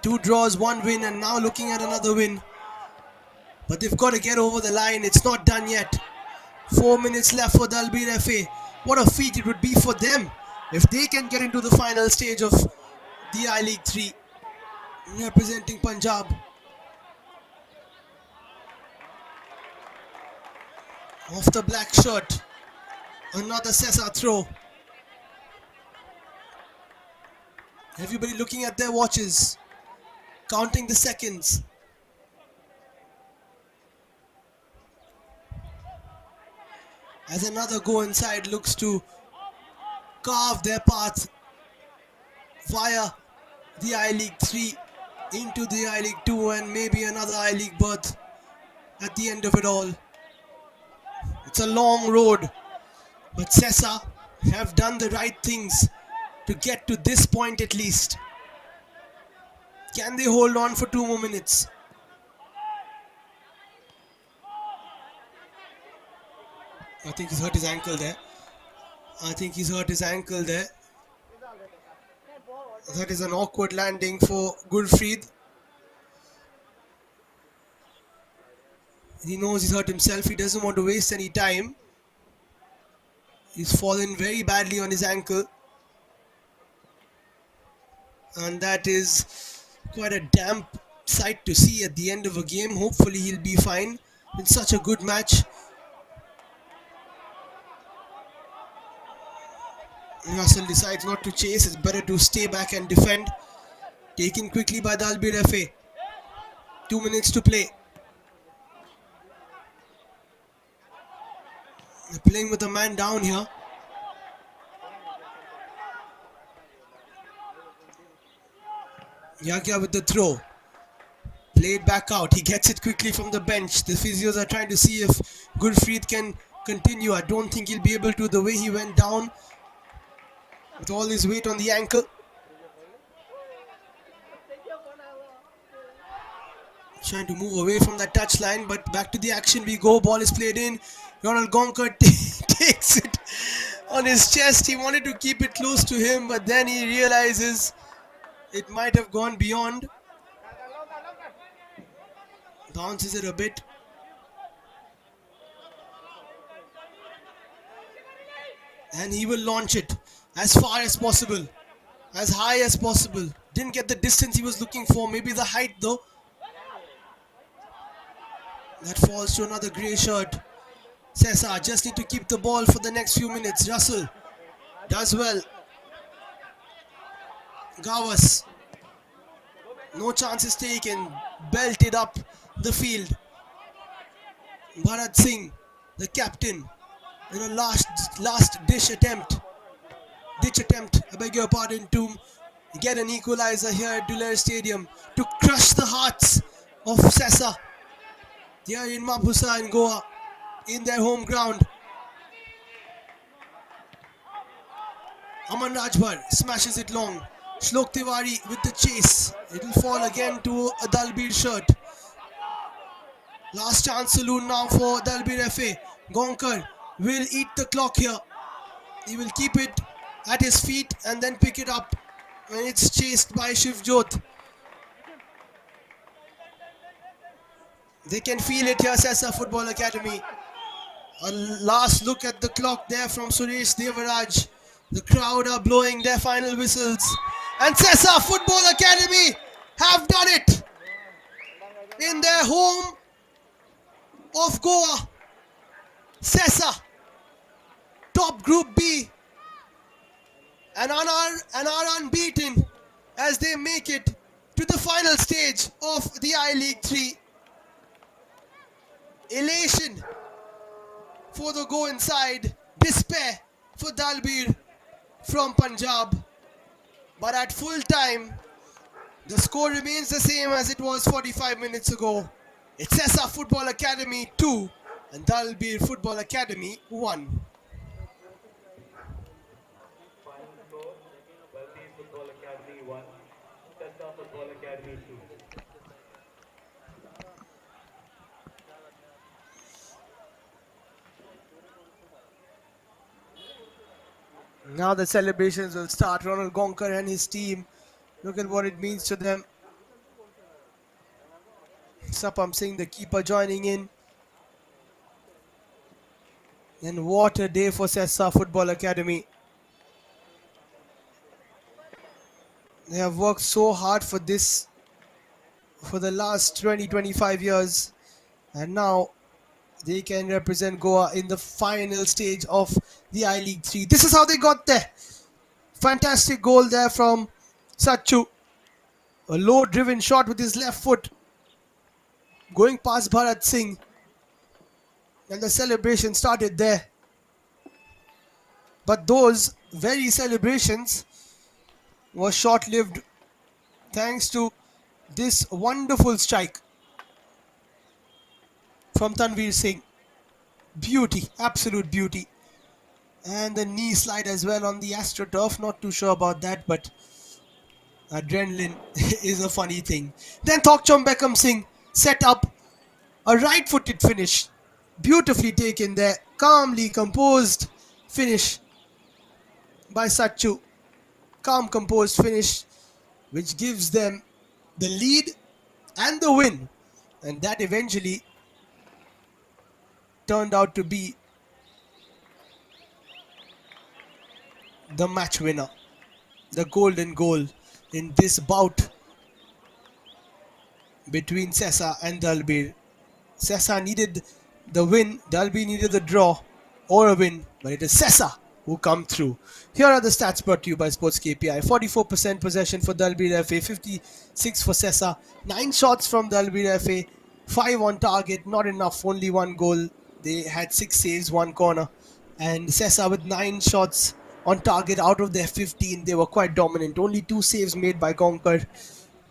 2 draws, 1 win, and now looking at another win. But they've got to get over the line. It's not done yet. 4 minutes left for Dalbir FA. What a feat it would be for them if they can get into the final stage of the I League 3 representing Punjab. Off the black shirt. Another Sesa throw. Everybody looking at their watches, counting the seconds. As another go inside looks to carve their path via the I League 3 into the I League 2 and maybe another I League berth at the end of it all. It's a long road, but Sesa have done the right things to get to this point at least. Can they hold on for 2 more minutes? I think he's hurt his ankle there. That is an awkward landing for Gurpreet. He knows he's hurt himself. He doesn't want to waste any time. He's fallen very badly on his ankle. And that is quite a damp sight to see at the end of a game. Hopefully he'll be fine. In such a good match. Russell decides not to chase. It's better to stay back and defend. Taken quickly by Dalbir FA. 2 minutes to play. They're playing with a man down here. Yagya with the throw. Played back out. He gets it quickly from the bench. The physios are trying to see if Gurpreet can continue. I don't think he'll be able to, the way he went down with all his weight on the ankle. Trying to move away from that touchline, but back to the action we go. Ball is played in. Ronald Gonkar takes it on his chest. He wanted to keep it close to him, but then he realizes It might have gone beyond. Bounces it a bit. And he will launch it as far as possible. As high as possible. Didn't get the distance he was looking for. Maybe the height though. That falls to another grey shirt. Sesa just need to keep the ball for the next few minutes. Russell does well. Gawas, no chances taken. Belted up the field. Bharat Singh, the captain, in a last ditch attempt, I beg your pardon, to get an equalizer here at Dulair Stadium to crush the hearts of Sesa here in Mapusa in Goa, in their home ground. Aman Rajbhar smashes it long. Shlok Tiwari with the chase. It will fall again to a Dalbir shirt. Last chance saloon now for Dalbir FA. Gonkar will eat the clock here. He will keep it at his feet and then pick it up when it's chased by Shivjot. They can feel it here, Sesa Football Academy. A last look at the clock there from Suresh Devaraj. The crowd are blowing their final whistles. And Sesa Football Academy have done it in their home of Goa. Sesa, top Group B, and are unbeaten as they make it to the final stage of the I-League 3. Elation for the go inside, despair for Dalbir from Punjab. But at full time, the score remains the same as it was 45 minutes ago. It's Sesa Football Academy 2 and Dalbir Football Academy 1. Final score, Dalbir Football Academy 1, Sesa Football Academy 2. Now the celebrations will start. Ronald Gonkar and his team. Look at what it means to them. Sapam Singh, the keeper, joining in. And what a day for Sesa Football Academy. They have worked so hard for this for the last 20-25 years. And now they can represent Goa in the final stage of the I-League 3. This is how they got there. Fantastic goal there from Sachu. A low driven shot with his left foot going past Bharat Singh. And the celebration started there. But those very celebrations were short-lived thanks to this wonderful strike from Tanveer Singh. Beauty, absolute beauty. And the knee slide as well on the AstroTurf. Not too sure about that, but adrenaline is a funny thing. Then Thokchom Beckham Singh set up a right-footed finish. Beautifully taken there. Calmly composed finish by Sachu. Calm, composed finish, which gives them the lead and the win. And that eventually turned out to be the match winner. The golden goal in this bout between Sesa and Dalbir. Sesa needed the win, Dalbir needed the draw or a win, but it is Sesa who come through. Here are the stats brought to you by SportsKPI. 44% possession for Dalbir FA, 56 for Sesa, 9 shots from Dalbir FA, 5 on target, not enough, only 1 goal. They had 6 saves, 1 corner. And Sesa with 9 shots on target out of their 15, they were quite dominant. Only 2 saves made by Gonkar.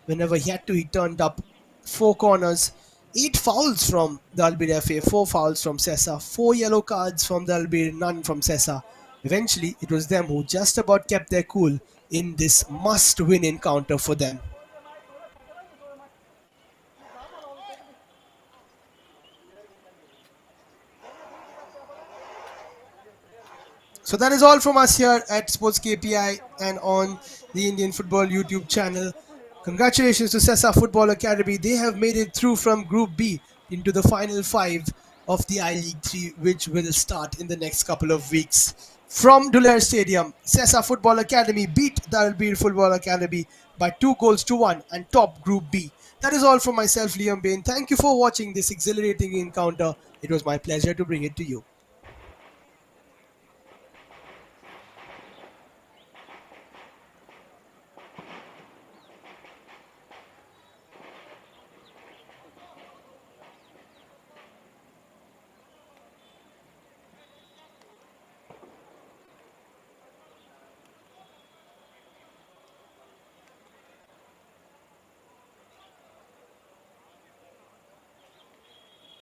Whenever he had to, he turned up. 4 corners, 8 fouls from Dalbir FA, 4 fouls from Sesa, 4 yellow cards from Dalbir, none from Sesa. Eventually, it was them who just about kept their cool in this must-win encounter for them. So that is all from us here at Sports KPI and on the Indian Football YouTube channel. Congratulations to Sesa Football Academy. They have made it through from Group B into the final five of the I League 3, which will start in the next couple of weeks. From Duler Stadium, Sesa Football Academy beat Dalbir Football Academy by 2 goals to 1 and top Group B. That is all from myself, Liam Bain. Thank you for watching this exhilarating encounter. It was my pleasure to bring it to you.